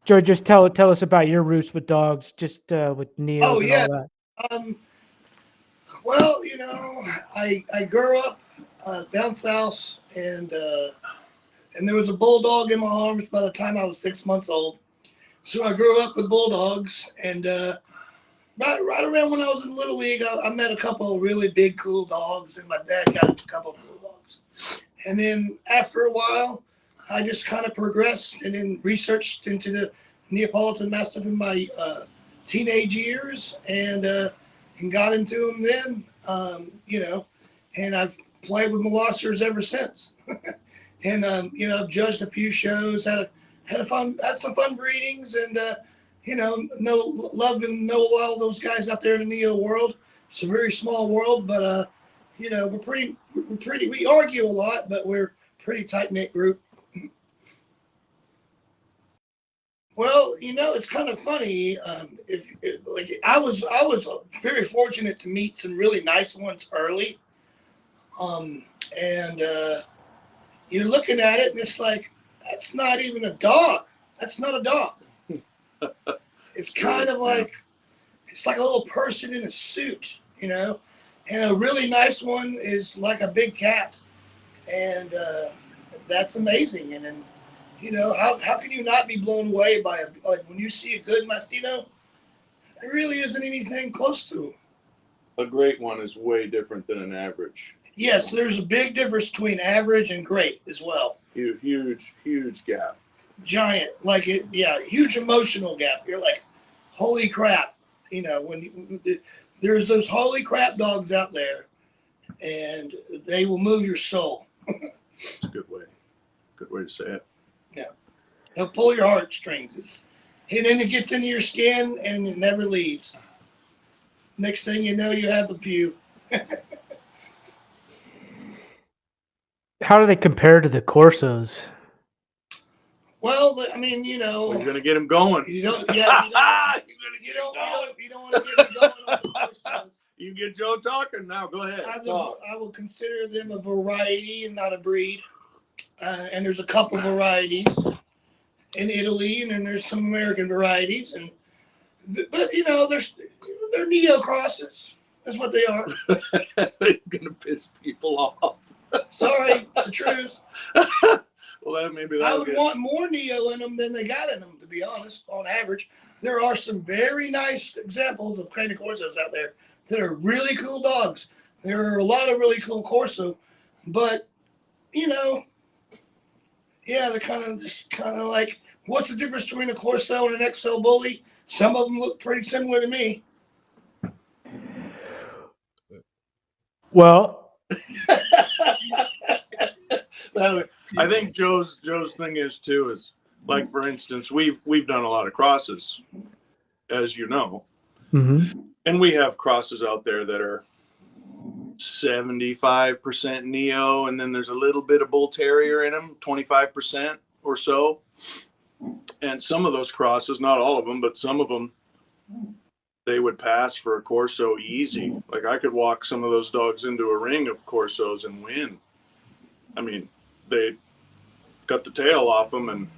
Joe, just tell us about your roots with dogs, just with Oh Neos and yeah. all that. Um, well, I grew up down south, and there was a bulldog in my arms by the time I was 6 months old. So I grew up with bulldogs, and right around when I was in Little League, I met a couple of really big, cool dogs, and my dad got a couple of cool dogs. And then after a while, I just kind of progressed and then researched into the Neapolitan Mastiff in my teenage years, and got into them then, and I've played with Molossos ever since. And I've judged a few shows, had some fun breedings, and love and know all those guys out there in the neo world. It's a very small world, but we argue a lot, but we're a pretty tight knit group. Well, it's kind of funny. I was very fortunate to meet some really nice ones early, and you're looking at it, and it's like that's not even a dog. That's not a dog. It's kind of like it's like a little person in a suit, And a really nice one is like a big cat, and that's amazing. And then, how can you not be blown away by when you see a good Mastino? There really isn't anything close to him. A great one is way different than an average. Yes, there's a big difference between average and great as well. Huge gap. Giant, huge emotional gap. You're like, holy crap, there's those holy crap dogs out there, and they will move your soul. It's a good way to say it. Yeah, they'll pull your heartstrings. And then it gets into your skin, and it never leaves. Next thing you know, you have a few. How do they compare to the Corsos? Well, you're going to get him going. You don't want to get him going on the Corsos. You get Joe talking now. Go ahead. I will consider them a variety and not a breed. And there's a couple varieties in Italy, and then there's some American varieties, but they're neo crosses. That's what they are. You're gonna piss people off. Sorry, it's the truth. Well, I would want more neo in them than they got in them, to be honest. On average, there are some very nice examples of Cane Corsos out there that are really cool dogs. There are a lot of really cool Corso, but they're kind of like, what's the difference between a Corso and an XL bully? Some of them look pretty similar to me. Well, I think Joe's thing is too is like, for instance, we've done a lot of crosses, as you know, and we have crosses out there that are 75% neo, and then there's a little bit of bull terrier in them, 25% or so. And some of those crosses, not all of them, but some of them, they would pass for a Corso easy. Like, I could walk some of those dogs into a ring of Corsos and win. I mean, they cut the tail off them, and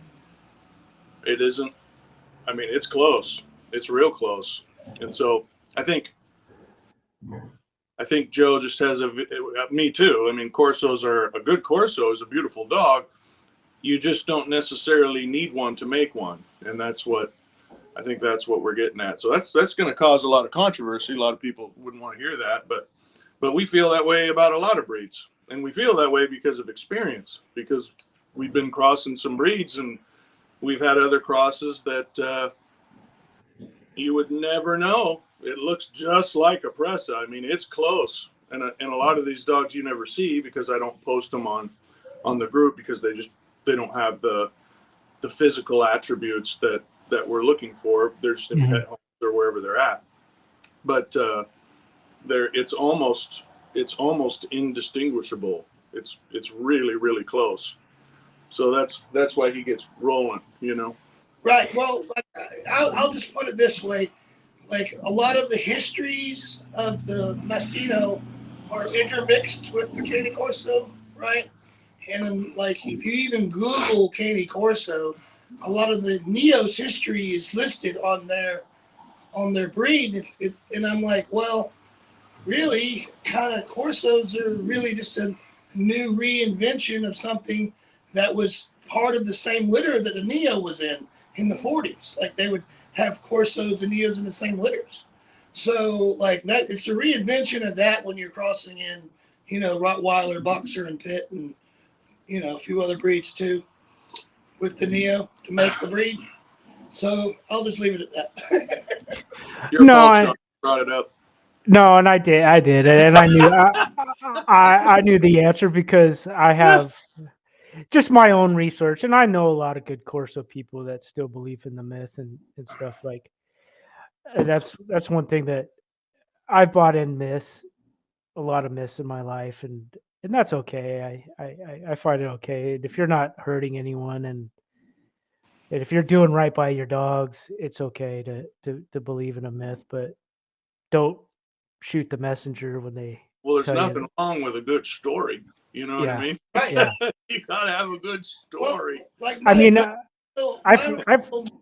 it's close. It's real close. And so I think Joe just has me too. I mean, a good Corso is a beautiful dog. You just don't necessarily need one to make one. And that's what we're getting at. So that's going to cause a lot of controversy. A lot of people wouldn't want to hear that, but we feel that way about a lot of breeds. And we feel that way because of experience, because we've been crossing some breeds, and we've had other crosses that you would never know. It looks just like a Presa. I mean, it's close. And a lot of these dogs you never see, because I don't post them on the group, because they don't have the physical attributes that we're looking for. They're just in pet homes or wherever they're at. But it's almost indistinguishable. It's really, really close. So that's why he gets rolling, Right. Well, I'll just put it this way. Like, a lot of the histories of the Mastino are intermixed with the Cane Corso, right? And like, if you even Google Cane Corso, a lot of the Neo's history is listed on their breed. And I'm like, well, really, kind of Corsos are really just a new reinvention of something that was part of the same litter that the Neo was in the 40s. Like they would have Corsos and Neos in the same litters. So like that, it's a reinvention of that when you're crossing in, you know, Rottweiler, Boxer, and Pit, and you know a few other breeds too, with the Neo to make the breed. So I'll just leave it at that. Your fault, Sean, brought it up. No, and I did, and I knew I knew the answer because I have just my own research, and I know a lot of good Corso people that still believe in the myth and stuff like. That's one thing that I've bought in a lot of myths in my life, and that's okay. I find it okay. And if you're not hurting anyone, and if you're doing right by your dogs, it's okay to believe in a myth, but don't shoot the messenger when they. Well, there's tell nothing you. wrong with a good story. You know what I mean? Right. Yeah. You gotta have a good story. Well, like I mean, my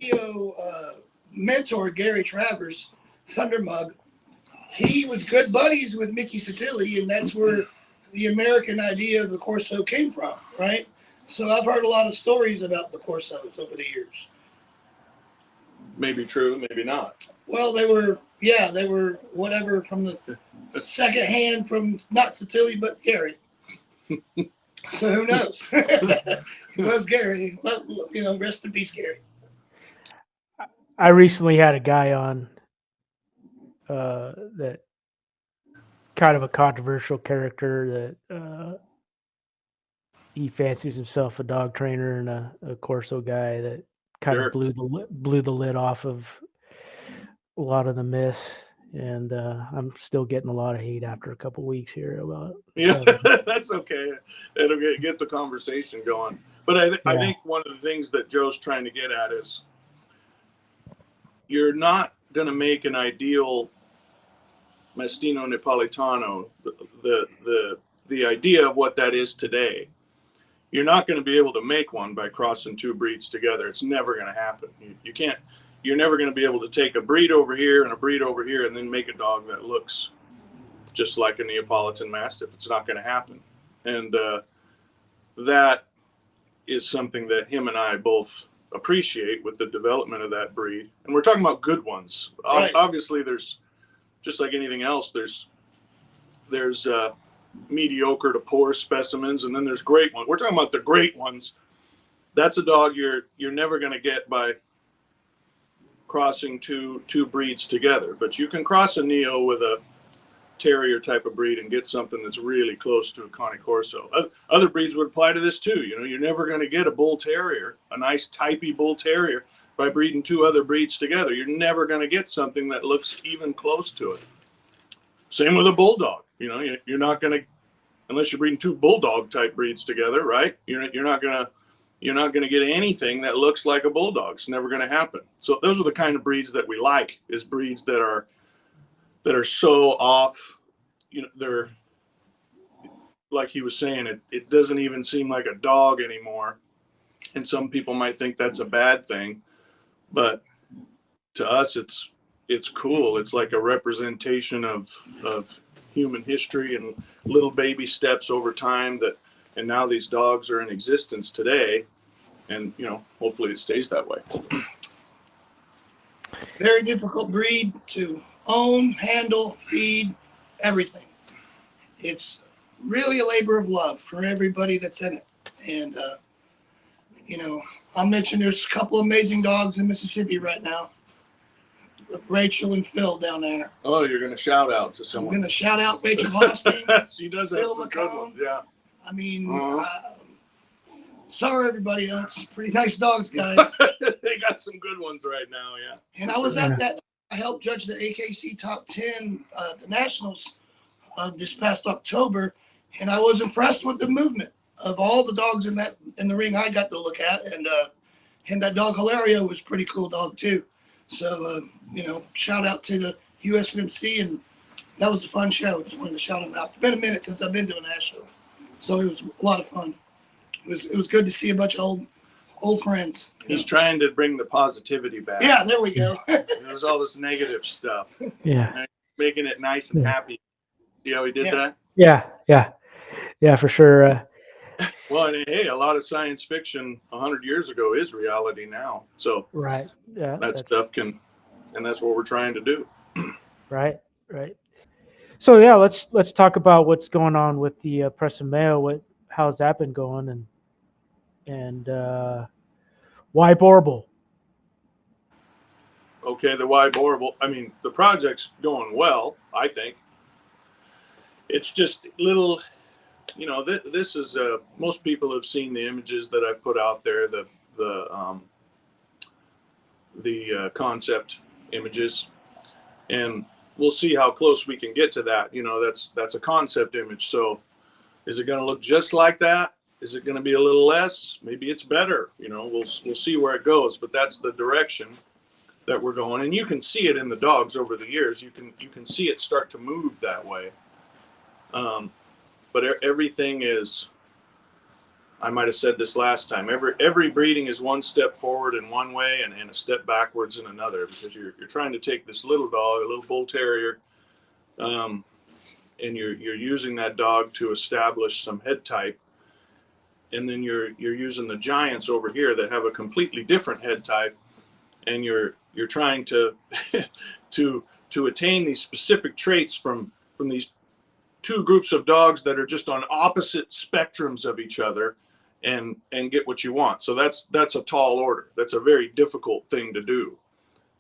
Neo mentor Gary Travers, Thundermug, he was good buddies with Mickey Satilli, and that's where the American idea of the Corso came from, right? So I've heard a lot of stories about the Corsos over the years. Maybe true, maybe not. Well, they were whatever from the second hand from not Satilli, but Gary. So who knows? It was Gary. You know, rest in peace, Gary. I recently had a guy on that kind of a controversial character that he fancies himself a dog trainer and a Corso guy that kind of blew the lid off of a lot of the myths, and I'm still getting a lot of hate after a couple weeks here about. Yeah, that's okay. It'll get the conversation going. But I think one of the things that Joe's trying to get at is you're not going to make an ideal Mastino Napolitano, the idea of what that is today. You're not going to be able to make one by crossing two breeds together. It's never going to happen. You can't. You're never going to be able to take a breed over here and a breed over here and then make a dog that looks just like a Neapolitan Mastiff. It's not going to happen. And that is something that him and I both appreciate with the development of that breed. And we're talking about good ones. Right. Obviously, there's, just like anything else, there's mediocre to poor specimens, and then there's great ones. We're talking about the great ones. That's a dog you're never going to get by crossing two breeds together. But you can cross a Neo with a terrier type of breed and get something that's really close to a Cane Corso. Other breeds would apply to this too. You know, you're never going to get a bull terrier, a nice typey bull terrier, by breeding two other breeds together. You're never going to get something that looks even close to it. Same with a bulldog. You know, you're not going to, unless you're breeding two bulldog type breeds together, right? You're not going to get anything that looks like a bulldog. It's never going to happen. So those are the kind of breeds that we like, is breeds that are so off. You know, they're, like he was saying, it doesn't even seem like a dog anymore. And some people might think that's a bad thing, but to us, it's cool. It's like a representation of human history and little baby steps over time and now these dogs are in existence today, and you know, hopefully it stays that way. Very difficult breed to own, handle, feed, everything. It's really a labor of love for everybody that's in it. And you know, I'll mention there's a couple of amazing dogs in Mississippi right now. Rachel and Phil down there. Oh, you're going to shout out to someone. I'm going to shout out Rachel Hosting. She does have some good ones, yeah. I mean, sorry everybody else. Pretty nice dogs, guys. They got some good ones right now, yeah. And I was at that. I helped judge the AKC Top 10, the Nationals, this past October, and I was impressed with the movement of all the dogs in the ring I got to look at, and that dog Hilario was a pretty cool dog too. So, you know, shout out to the USMC, and that was a fun show. Just wanted to shout them out. It's been a minute since I've been to a national, so it was a lot of fun. It was good to see a bunch of old friends. He's trying to bring the positivity back. Yeah, there we go. There's all this negative stuff. Yeah. Making it nice and happy. See how he did that? Yeah, for sure. Well, and hey, a lot of science fiction 100 years ago is reality now. So Right. Yeah. that stuff can, and that's what we're trying to do. Right. So yeah, let's talk about what's going on with the Presa Mayo. How's that been going, and why Borble? Okay, the why Borble. I mean, the project's going well, I think. It's just little, this is most people have seen the images that I've put out there, the concept images, and we'll see how close we can get to that. That's a concept image. So is it going to look just like that? Is it going to be a little less? Maybe it's better. We'll see where it goes, but that's the direction that we're going. And you can see it in the dogs over the years. You can see it start to move that way. But everything is, I might have said this last time, every breeding is one step forward in one way and a step backwards in another, because you're trying to take this little dog, a little bull terrier, and you're using that dog to establish some head type. And then you're using the giants over here that have a completely different head type, and you're trying to to attain these specific traits from these two groups of dogs that are just on opposite spectrums of each other, and get what you want. So that's a tall order. That's a very difficult thing to do.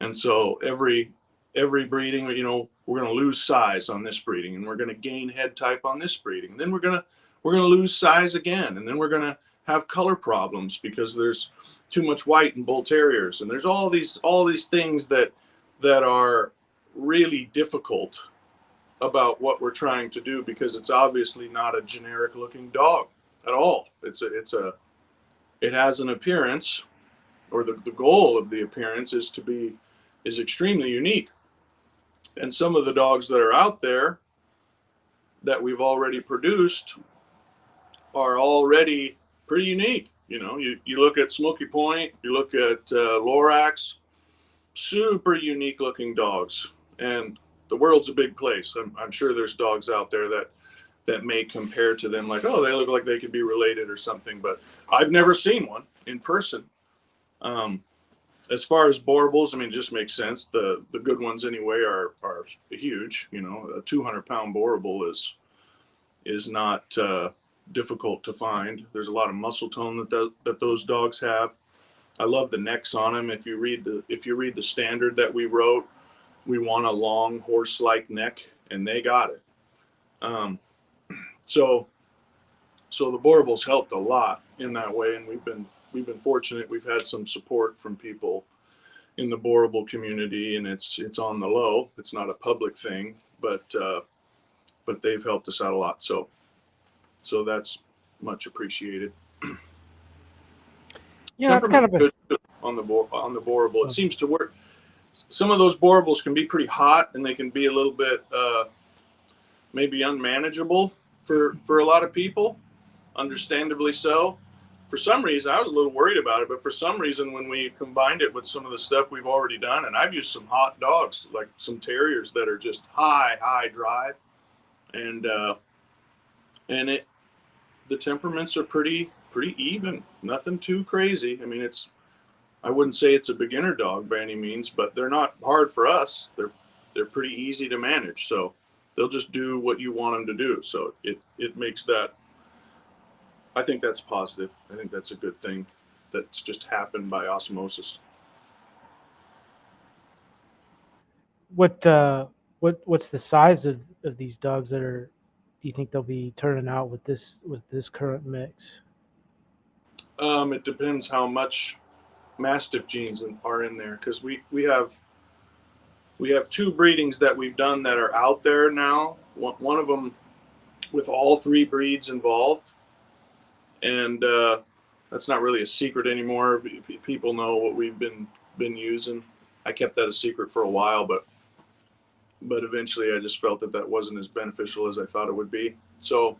And so every breeding, we're going to lose size on this breeding, and we're going to gain head type on this breeding. Then we're going to lose size again, and then we're going to have color problems because there's too much white in bull terriers, and there's all these things that are really difficult about what we're trying to do, because it's obviously not a generic looking dog at all. It has an appearance, or the goal of the appearance is extremely unique. And some of the dogs that are out there that we've already produced are already pretty unique. You look at Smoky Point, you look at Lorax, super unique looking dogs. And the world's a big place. I'm sure there's dogs out there that may compare to them, like, oh, they look like they could be related or something, but I've never seen one in person. As far as Borbles, I mean, it just makes sense. The good ones anyway are huge. A 200-pound Borble is not difficult to find. There's a lot of muscle tone that those dogs have. I love the necks on them. If you read the standard that we wrote, we want a long horse-like neck, and they got it. So the Borbles helped a lot in that way, and we've been fortunate. We've had some support from people in the Borable community, and it's on the low. It's not a public thing, but they've helped us out a lot. So that's much appreciated. Yeah, it's kind of good on the Borable. It seems to work. Some of those Borables can be pretty hot, and they can be a little bit maybe unmanageable for a lot of people, understandably so. For some reason, I was a little worried about it, but for some reason, when we combined it with some of the stuff we've already done, and I've used some hot dogs, like some terriers that are just high drive, and the temperaments are pretty even, nothing too crazy. I mean, I wouldn't say it's a beginner dog by any means, but they're not hard for us. They're pretty easy to manage. So they'll just do what you want them to do. So it makes that, I think that's positive. I think that's a good thing that's just happened by osmosis. what's the size of these dogs that do you think they'll be turning out with this current mix? It depends how much Mastiff genes are in there, because we have two breedings that we've done that are out there now. One of them with all three breeds involved, and that's not really a secret anymore. People know what we've been using. I kept that a secret for a while, but eventually I just felt that wasn't as beneficial as I thought it would be. So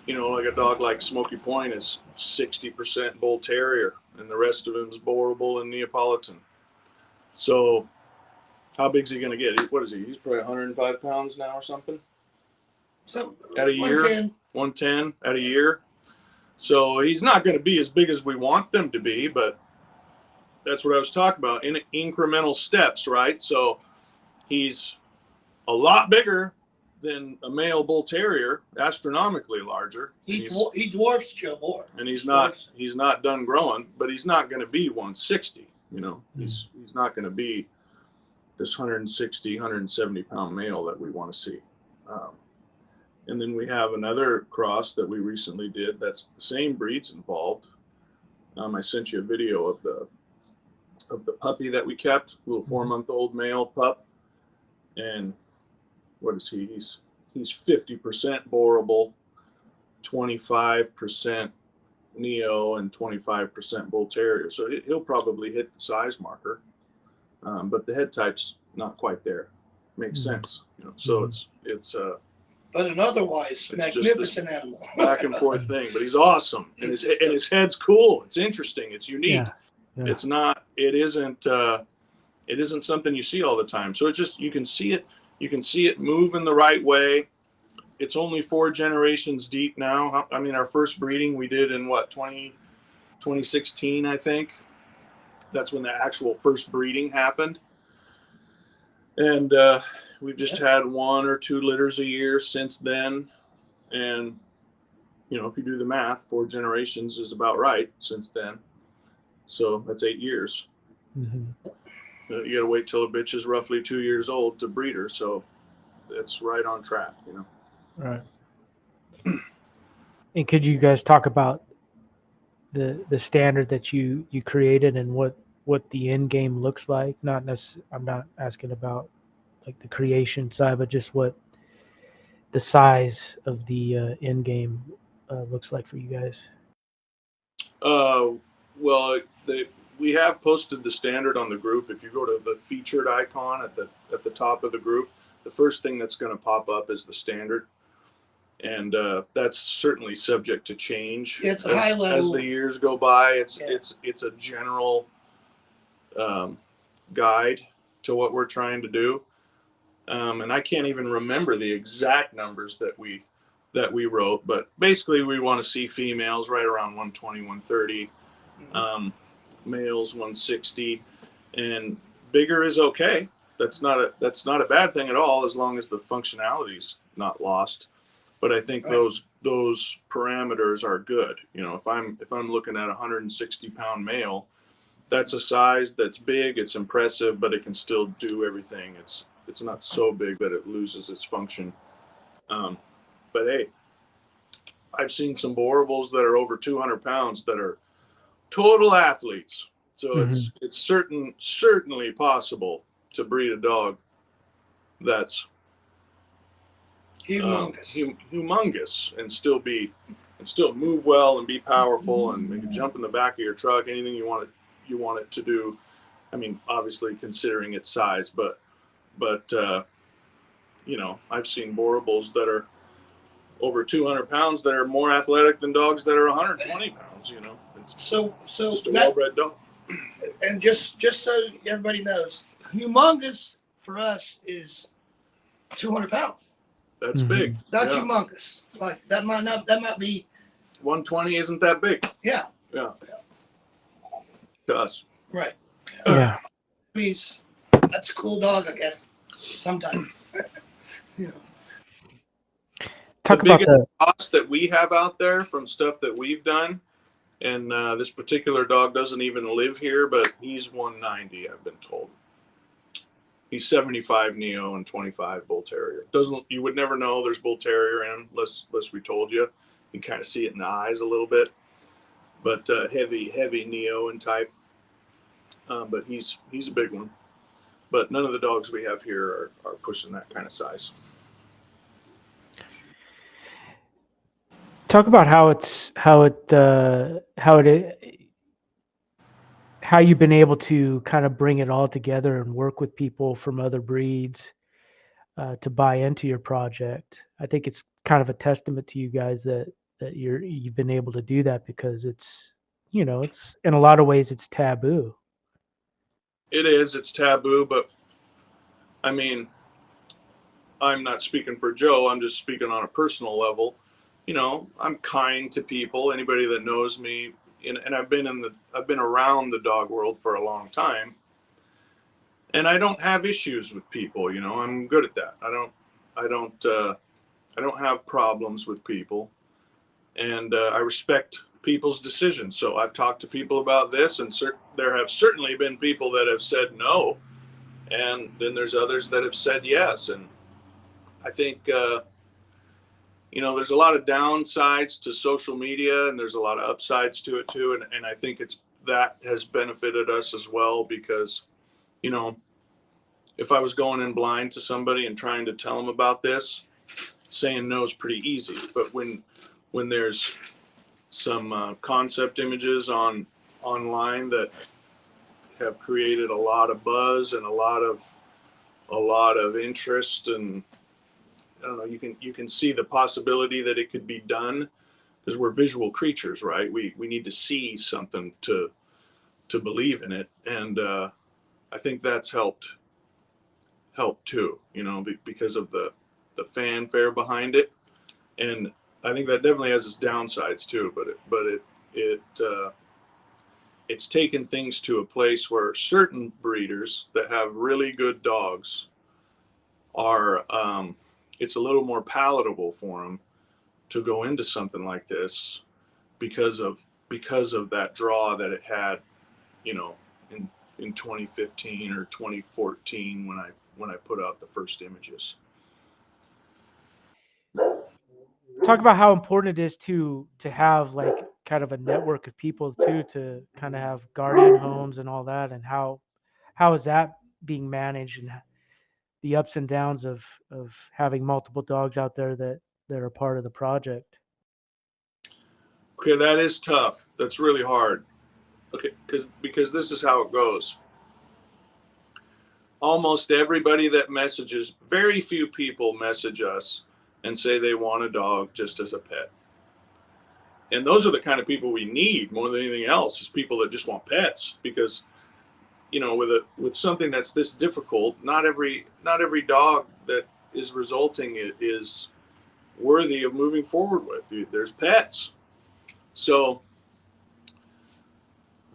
like a dog like Smoky Point is 60% Bull Terrier, and the rest of him is Boerboel and Neapolitan. So how big's he going to get? What is he? He's probably 105 pounds now or something. So At a year, 110. 110 at a year. So he's not going to be as big as we want them to be, but that's what I was talking about, in incremental steps, right? So he's a lot bigger than a male Bull Terrier, astronomically larger. He dwarfs Joe Moore. And he's not done growing, but he's not going to be 160. He's not going to be this 160, 170 pound male that we want to see. And then we have another cross that we recently did. That's the same breeds involved. I sent you a video of the puppy that we kept, little 4-month-old male pup. And what is he? He's 50% Boerboel, 25% Neo, and 25% Bull Terrier. So he'll probably hit the size marker, but the head type's not quite there. Makes sense, So it's but an otherwise magnificent animal. Back and forth thing. But he's awesome, and his head's cool. It's interesting. It's unique. Yeah. It's not. It isn't. It isn't something you see all the time. So it's just you can see it. You can see it move in the right way. It's only 4 generations deep now. I mean, our first breeding we did in 2016, I think. That's when the actual first breeding happened. And we've just had 1 or 2 litters a year since then. And, if you do the math, 4 generations is about right since then. So that's 8 years. Mm-hmm. You got to wait till a bitch is roughly 2 years old to breed her. So that's right on track, Right. And could you guys talk about the standard that you created and what the end game looks like? I'm not asking about like the creation side, but just what the size of the end game looks like for you guys. Well, we have posted the standard on the group. If you go to the featured icon at the top of the group, the first thing that's going to pop up is the standard. And that's certainly subject to change. It's a high level. As the years go by, it's a general guide to what we're trying to do. And I can't even remember the exact numbers that we wrote, but basically we want to see females right around 120, 130, males 160, and bigger is okay. That's not a bad thing at all, as long as the functionality's not lost. But I think those parameters are good. If I'm looking at a 160 pound male, that's a size that's big, it's impressive, but it can still do everything. It's not so big that it loses its function. But hey, I've seen some Boerboels that are over 200 pounds that are total athletes. So it's certainly possible to breed a dog that's humongous and still move well and be powerful and maybe jump in the back of your truck, anything you want it to do. I mean, obviously considering its size, but I've seen Boerboels that are over 200 pounds that are more athletic than dogs that are 120 pounds. It's so just a well-bred dog. And just so everybody knows, humongous for us is 200 pounds. That's big. That's humongous. Like that might be 120 isn't that big. Yeah. To us. Right. Yeah. That's a cool dog, I guess. Sometimes. Talk the about biggest cost that we have out there from stuff that we've done, and this particular dog doesn't even live here, but he's 190, I've been told. He's 75 Neo and 25 Bull Terrier. You would never know there's Bull Terrier in him unless we told you. You can kind of see it in the eyes a little bit, but heavy Neo in type. But he's a big one. But none of the dogs we have here are pushing that kind of size. Talk about how you've been able to kind of bring it all together and work with people from other breeds to buy into your project. I think it's kind of a testament to you guys that that you've been able to do that, because it's, it's in a lot of ways it's taboo. It's taboo, but I mean, I'm not speaking for Joe. I'm just speaking on a personal level. I'm kind to people. Anybody that knows me, and I've been around the dog world for a long time, and I don't have issues with people. I'm good at that. I don't have problems with people, and I respect people's decisions. So I've talked to people about this, and there have certainly been people that have said no, and then there's others that have said yes. And I think there's a lot of downsides to social media, and there's a lot of upsides to it too. And I think that has benefited us as well, because if I was going in blind to somebody and trying to tell them about this, saying no is pretty easy. But when there's some concept images online that have created a lot of buzz and a lot of interest, and I don't know, you can see the possibility that it could be done, because we're visual creatures, right? We need to see something to believe in it, and I think that's helped too, because of the fanfare behind it. And I think that definitely has its downsides too, but it's taken things to a place where certain breeders that have really good dogs are it's a little more palatable for them to go into something like this, because of that draw that it had, in 2015 or 2014 when I put out the first images. Talk about how important it is to have like kind of a network of people too, to kind of have guardian homes and all that, and how is that being managed, and the ups and downs of having multiple dogs out there that are part of the project. Okay, that is tough. That's really hard. Okay, because this is how it goes. Almost everybody that messages, very few people message us and say they want a dog just as a pet. And those are the kind of people we need more than anything else, is people that just want pets, because with something that's this difficult, not every dog that is resulting is worthy of moving forward with. There's pets. So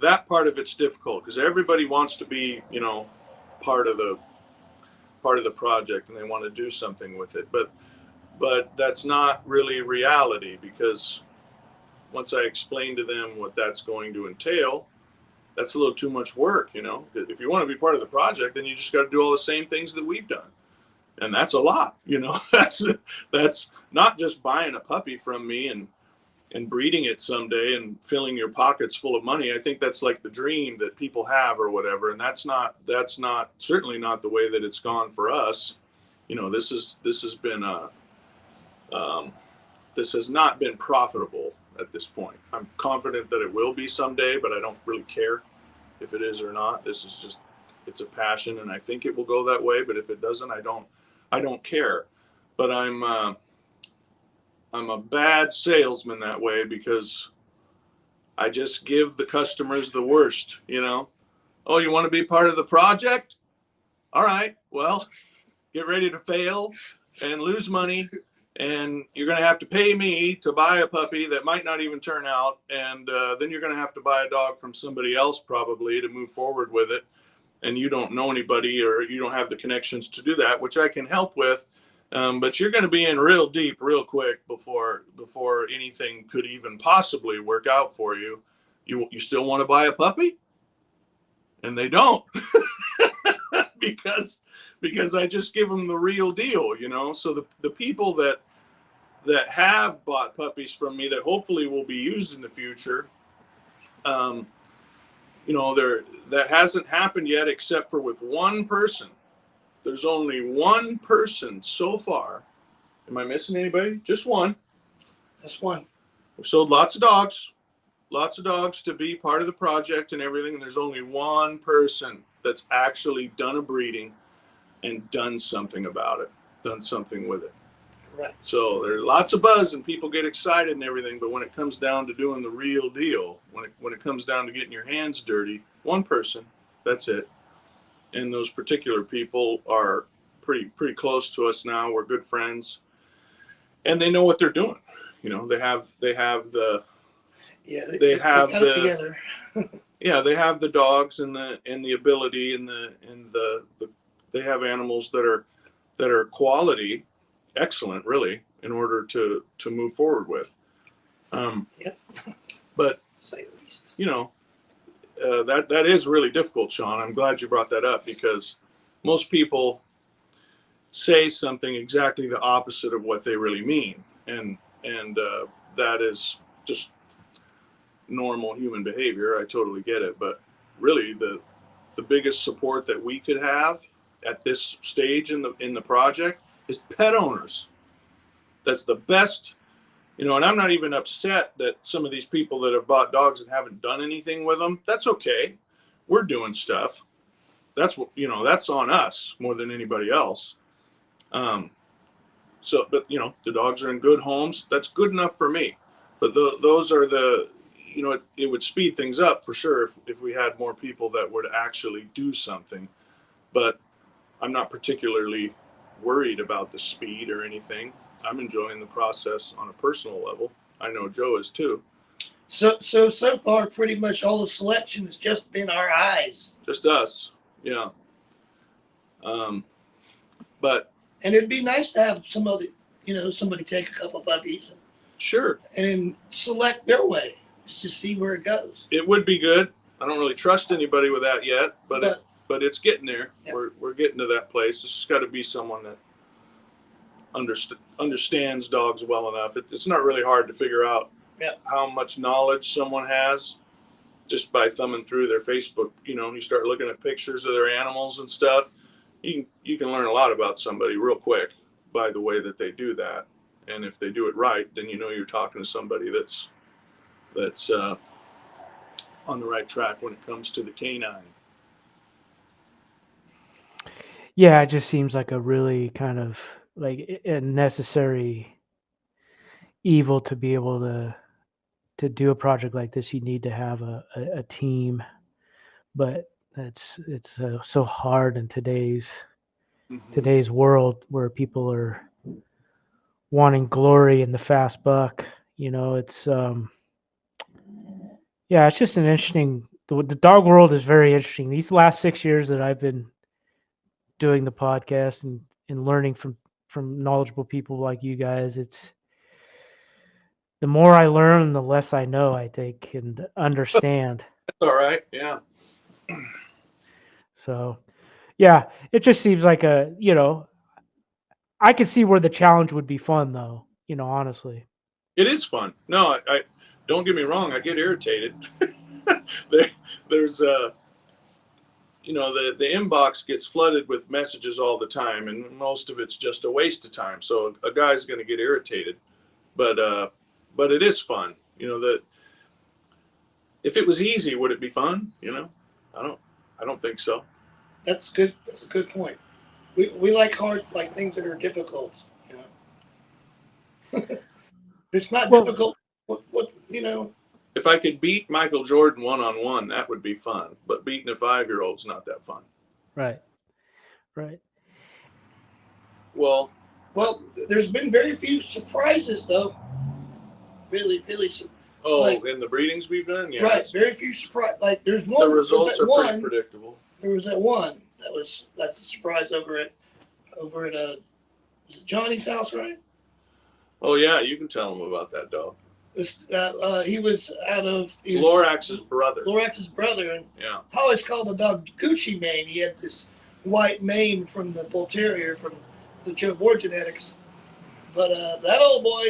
that part of it's difficult, because everybody wants to be, part of the project, and they want to do something with it. But that's not really reality, because once I explain to them what that's going to entail, that's a little too much work. If you want to be part of the project, then you just got to do all the same things that we've done, and that's a lot. That's not just buying a puppy from me and breeding it someday and filling your pockets full of money. I think that's like the dream that people have or whatever, and that's not certainly not the way that it's gone for us. This has not been profitable at this point. I'm confident that it will be someday, but I don't really care if it is or not. This is just, it's a passion, and I think it will go that way. But if it doesn't, I don't care. But I'm a bad salesman that way, because I just give the customers the worst. Oh, you want to be part of the project? All right, well, get ready to fail and lose money, and you're going to have to pay me to buy a puppy that might not even turn out, and then you're going to have to buy a dog from somebody else probably to move forward with it, and you don't know anybody, or you don't have the connections to do that, which I can help with, but you're going to be in real deep real quick before anything could even possibly work out for you. You still want to buy a puppy? And they don't. because I just give them the real deal, So the people that have bought puppies from me that hopefully will be used in the future, that hasn't happened yet, except for with one person. There's only one person so far. Am I missing anybody? Just one. That's one. We've sold lots of dogs to be part of the project and everything, and there's only one person that's actually done a breeding and done something about it, done something with it. Right. So there's lots of buzz and people get excited and everything, but when it comes down to doing the real deal, when it comes down to getting your hands dirty, one person, that's it. And those particular people are pretty close to us now. We're good friends, and they know what they're doing. You know, they have the they have got the it together. yeah, they have the dogs and the ability and the they have animals that are quality, excellent, really, in order to move forward with. Yep. But Say the least. you know, that is really difficult, Sean. I'm glad you brought that up because most people say something exactly the opposite of what they really mean, and that is just normal human behavior. I totally get it, but really the biggest support that we could have at this stage in the project is pet owners. That's the best, you know, and I'm not even upset that some of these people that have bought dogs and haven't done anything with them. That's okay. We're doing stuff. That's what, you know, that's on us more than anybody else. So, but you know, the dogs are in good homes. That's good enough for me. But those are the, you know, it would speed things up for sure if we had more people that would actually do something. But I'm not particularly worried about the speed or anything. I'm enjoying the process on a personal level. I know Joe is too. So far, pretty much all the selection has just been our eyes. Just us, yeah. But and it'd be nice to have somebody take a couple puppies and sure, then select their way just to see where it goes. It would be good. I don't really trust anybody with that yet, but it's getting there. Yeah. We're getting to that place. It's just got to be someone that understands dogs well enough. It's not really hard to figure out how much knowledge someone has just by thumbing through their Facebook. You know, you start looking at pictures of their animals and stuff. You can learn a lot about somebody real quick by the way that they do that. And if they do it right, then you know you're talking to somebody that's on the right track when it comes to the canine. Yeah, it just seems like a really kind of like a necessary evil to be able to do a project like this. You need to have a team, but it's so hard in today's world where people are wanting glory and the fast buck. You know, it's it's just an interesting. The dog world is very interesting. These last 6 years that I've been doing the podcast and learning from knowledgeable people like you guys, it's the more I learn, the less I know, I think, and understand. That's all right. Yeah. So, yeah, it just seems like I could see where the challenge would be fun, though. You know, honestly, it is fun. No, I don't get me wrong. I get irritated. There's you know, the inbox gets flooded with messages all the time, and most of it's just a waste of time. So a guy's going to get irritated, but it is fun. You know, if it was easy, would it be fun? You know, I don't think so. That's good. That's a good point. We like things that are difficult. You know, it's not difficult. What you know. If I could beat Michael Jordan one-on-one, that would be fun. But beating a 5-year-old's not that fun. Right. Well, there's been very few surprises, though. Really. In the breedings we've done, yeah. Right, very few surprises. Like there's one. The results are pretty predictable. There was that one that's a surprise over at is it Johnny's house, right? Oh yeah, you can tell him about that dog. He was out of Lorax's brother. Lorax's brother, and I always called the dog Gucci Mane. He had this white mane from the Bull Terrier from the Joe Board genetics. But that old boy,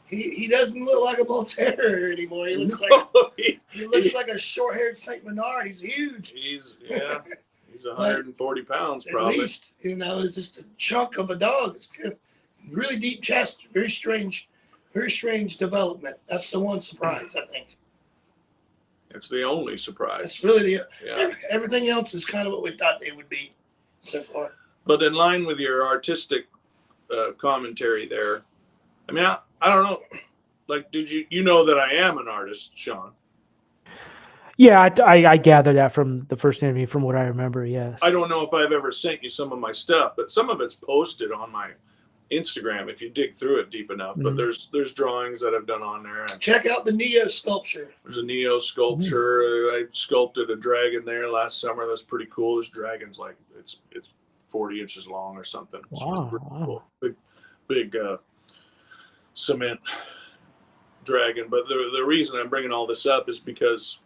he doesn't look like a Bull Terrier anymore. He looks like a short-haired Saint Bernard. He's huge. He's 140 pounds probably. At least, you know, it's just a chunk of a dog. It's good. Really deep chest, very strange development. That's the one surprise, I think. It's the only surprise. That's really everything else is kind of what we thought they would be so far. But in line with your artistic commentary there. I mean, I don't know. Like, you know that I am an artist, Sean? Yeah, I gather that from the first interview, from what I remember. Yes. I don't know if I've ever sent you some of my stuff, but some of it's posted on my Instagram if you dig through it deep enough. But there's drawings that I've done on there. And check out the Neo sculpture. There's a Neo sculpture. I sculpted a dragon there last summer. That's pretty cool. This dragon's like it's 40 inches long or something. Wow. Really cool. Big cement dragon. But the reason I'm bringing all this up is because,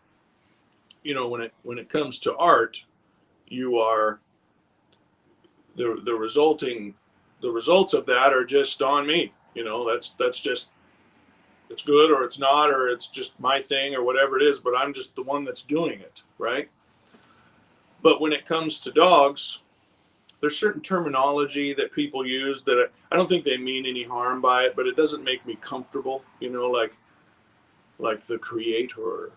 you know, when it comes to art, you are the results of that are just on me. You know, that's just, it's good or it's not, or it's just my thing or whatever it is, but I'm just the one that's doing it, right? But when it comes to dogs, there's certain terminology that people use that I don't think they mean any harm by it, but it doesn't make me comfortable, you know, like the creator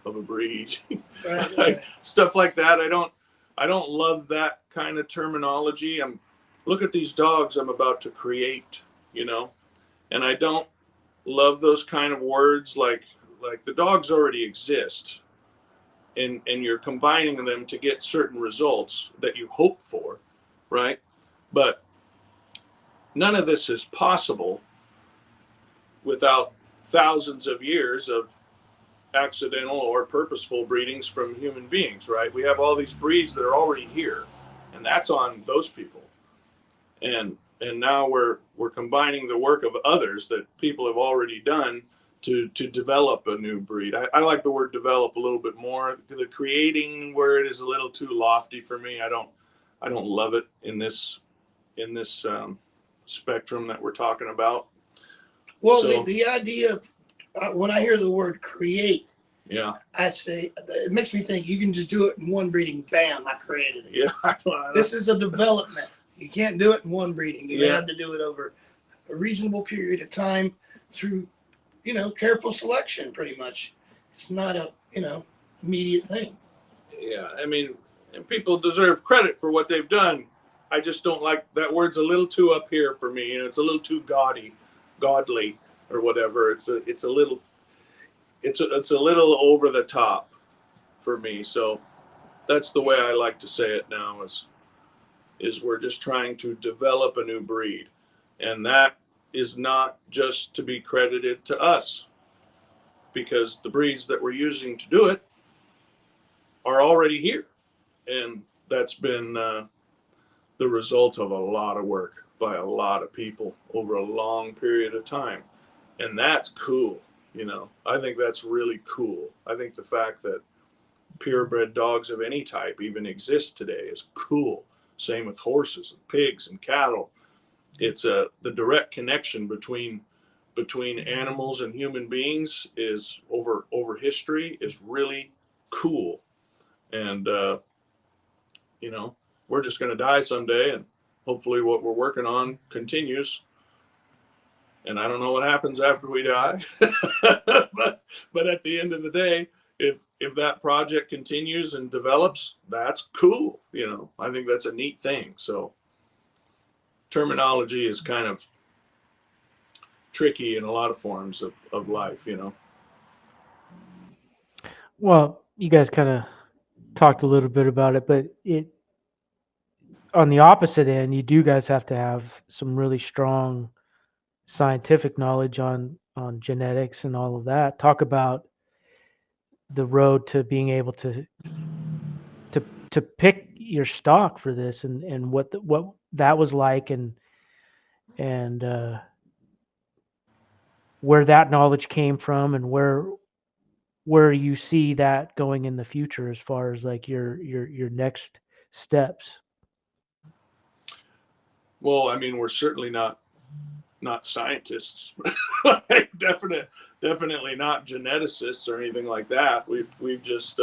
of a breed. Right. Like, stuff like that. I don't love that kind of terminology. Look at these dogs I'm about to create, you know, and I don't love those kind of words like the dogs already exist, and you're combining them to get certain results that you hope for, right? But none of this is possible without thousands of years of accidental or purposeful breedings from human beings, right? We have all these breeds that are already here, and that's on those people. And now we're combining the work of others that people have already done to develop a new breed. I like the word develop a little bit more. The creating word is a little too lofty for me. I don't love it in this spectrum that we're talking about. Well, so, the idea of when I hear the word create, yeah, I say it makes me think you can just do it in one breeding. Bam, I created it. Yeah, this is a development. You can't do it in one breeding. You have to do it over a reasonable period of time through, you know, careful selection. Pretty much, it's not a immediate thing. Yeah, I mean, and people deserve credit for what they've done. I just don't like that word's a little too up here for me. You know, it's a little too godly, or whatever. It's a little over the top for me. So that's the way I like to say it now is we're just trying to develop a new breed. And that is not just to be credited to us, because the breeds that we're using to do it are already here. And that's been the result of a lot of work by a lot of people over a long period of time. And that's cool. You know, I think that's really cool. I think the fact that purebred dogs of any type even exist today is cool. Same with horses and pigs and cattle. It's the direct connection between animals and human beings is over history is really cool. And you know, we're just going to die someday, and hopefully what we're working on continues. And I don't know what happens after we die, but at the end of the day, if that project continues and develops, that's cool. You know, I think that's a neat thing. So terminology is kind of tricky in a lot of forms of life, you know. Well, you guys kind of talked a little bit about it, but on the opposite end, you do guys have to have some really strong scientific knowledge on genetics and all of that. Talk about the road to being able to pick your stock for this, and what that was like, and where that knowledge came from, and where you see that going in the future as far as like your next steps. Well, I mean, we're certainly not scientists. Definitely not geneticists or anything like that. We've just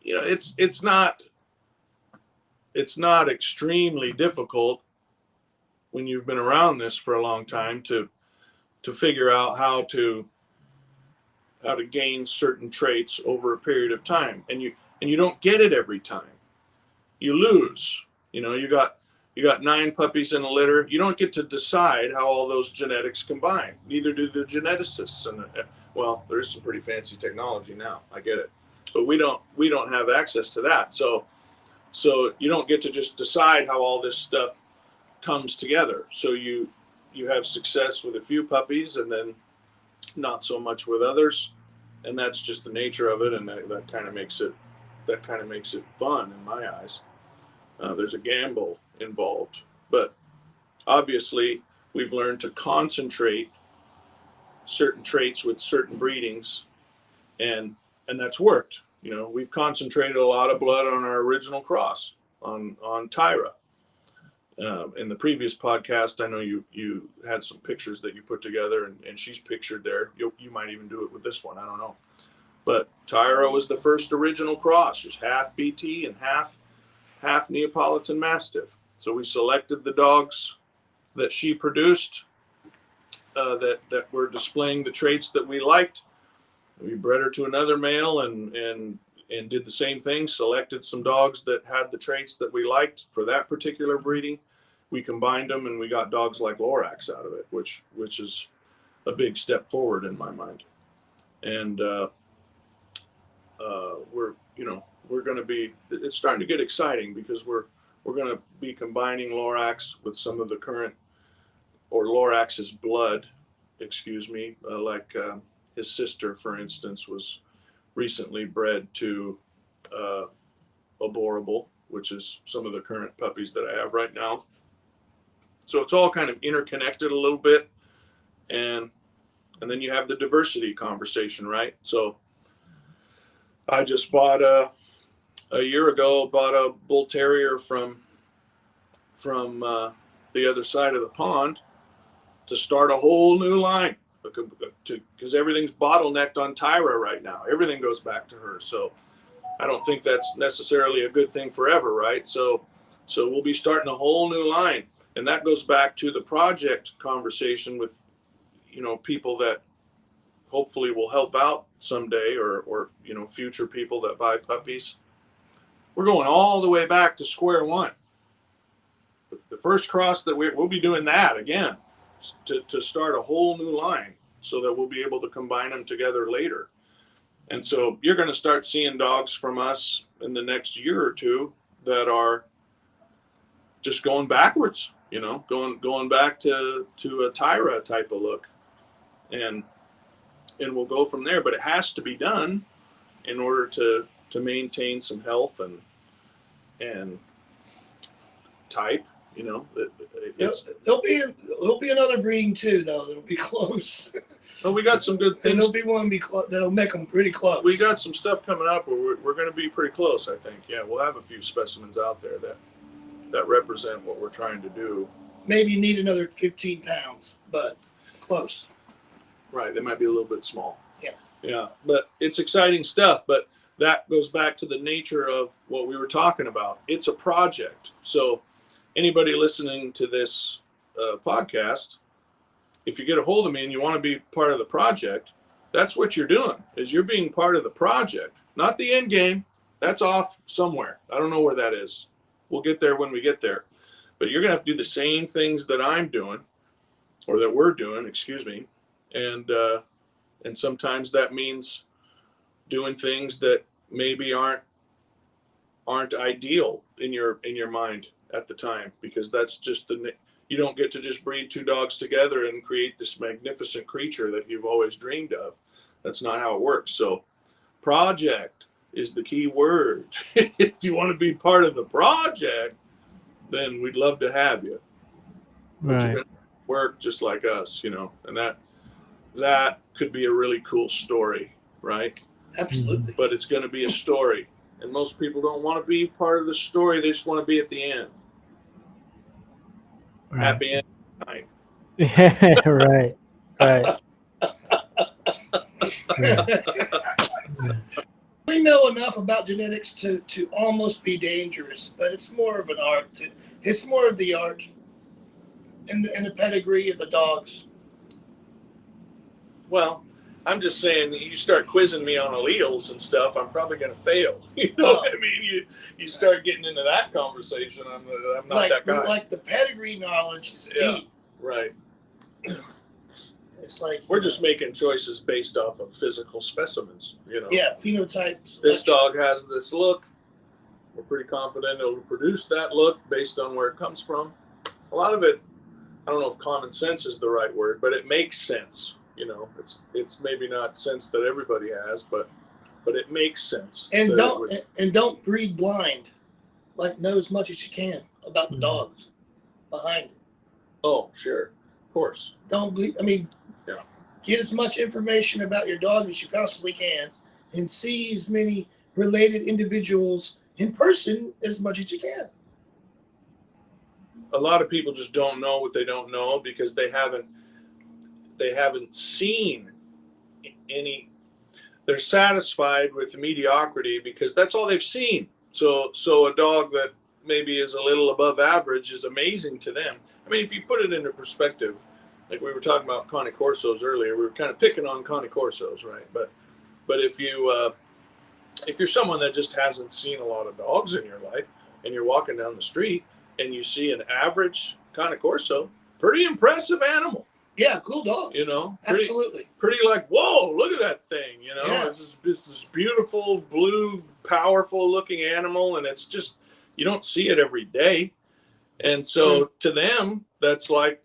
you know, it's not extremely difficult when you've been around this for a long time to figure out how to gain certain traits over a period of time, and you don't get it every time. You lose. You know, you got You got 9 puppies in a litter. You don't get to decide how all those genetics combine. Neither do the geneticists. And well, there's some pretty fancy technology now. I get it, but we don't have access to that. So you don't get to just decide how all this stuff comes together. So you have success with a few puppies and then not so much with others, and that's just the nature of it. And that kind of makes it fun in my eyes. There's a gamble involved, but obviously we've learned to concentrate certain traits with certain breedings, and that's worked. You know, we've concentrated a lot of blood on our original cross on Tyra. In the previous podcast, I know you had some pictures that you put together, and she's pictured there. You might even do it with this one. I don't know. But Tyra was the first original cross. She's half BT and half Neapolitan Mastiff. So we selected the dogs that she produced that were displaying the traits that we liked. We bred her to another male and did the same thing, selected some dogs that had the traits that we liked for that particular breeding. We combined them and we got dogs like Lorax out of it, which is a big step forward in my mind. And we're going to be, it's starting to get exciting because we're going to be combining Lorax with some of the current, or Lorax's blood, his sister, for instance, was recently bred to Aborable, which is some of the current puppies that I have right now. So it's all kind of interconnected a little bit, and then you have the diversity conversation, right? So I just bought a year ago a bull terrier from the other side of the pond to start a whole new line, because everything's bottlenecked on Tyra right now. Everything goes back to her. So I don't think that's necessarily a good thing forever, right? So we'll be starting a whole new line. And that goes back to the project conversation with, people that hopefully will help out someday, or future people that buy puppies. We're going all the way back to square one. The first cross that we'll be doing that again to start a whole new line so that we'll be able to combine them together later. And so you're going to start seeing dogs from us in the next year or two that are just going backwards, going back to a Tyra type of look. And we'll go from there, but it has to be done in order to maintain some health and type, There'll be another breeding too, though. That'll be close. Well, we got some good And things. there'll be one that'll make them pretty close. We got some stuff coming up where we're going to be pretty close, I think. Yeah, we'll have a few specimens out there that represent what we're trying to do. Maybe you need another 15 pounds, but close. Right, they might be a little bit small. Yeah. Yeah, but it's exciting stuff. But that goes back to the nature of what we were talking about. It's a project. So anybody listening to this podcast, if you get a hold of me and you want to be part of the project, that's what you're doing, is you're being part of the project, not the end game. That's off somewhere. I don't know where that is. We'll get there when we get there. But you're going to have to do the same things that I'm doing, or that we're doing, excuse me. And sometimes that means doing things that maybe aren't ideal in your mind at the time, because that's just you don't get to just breed 2 dogs together and create this magnificent creature that you've always dreamed of. That's not how it works. So project is the key word. If you want to be part of the project, then we'd love to have you. But Right. you're going to work just like us, and that could be a really cool story, right? Absolutely. But it's going to be a story. And most people don't want to be part of the story. They just want to be at the end. Right. Happy end night. Right. We know enough about genetics to almost be dangerous, but it's more of an art. It's more of the art and the pedigree of the dogs. Well, I'm just saying, you start quizzing me on alleles and stuff, I'm probably going to fail. You know what I mean? You start getting into that conversation, I'm not like, that guy. Like the pedigree knowledge is deep. Right. It's like we're just making choices based off of physical specimens, you know. Yeah, phenotypes. This dog has this look. We're pretty confident it'll produce that look based on where it comes from. A lot of it, I don't know if common sense is the right word, but it makes sense. You know, it's maybe not sense that everybody has, but it makes sense. And don't breed blind. Like, know as much as you can about the dogs behind it. Oh, sure, of course. Don't believe. I mean, get as much information about your dog as you possibly can, and see as many related individuals in person as much as you can. A lot of people just don't know what they don't know because they haven't seen any. They're satisfied with mediocrity because that's all they've seen. So a dog that maybe is a little above average is amazing to them. I mean, if you put it into perspective, like we were talking about Cane Corsos earlier, we were kind of picking on Cane Corsos, right? But if you're someone that just hasn't seen a lot of dogs in your life, and you're walking down the street and you see an average Cane Corso, pretty impressive animal. Yeah, cool dog. You know, absolutely. Pretty like, whoa, look at that thing. You know, it's this beautiful, blue, powerful looking animal, and it's just, you don't see it every day. And so to them, that's like,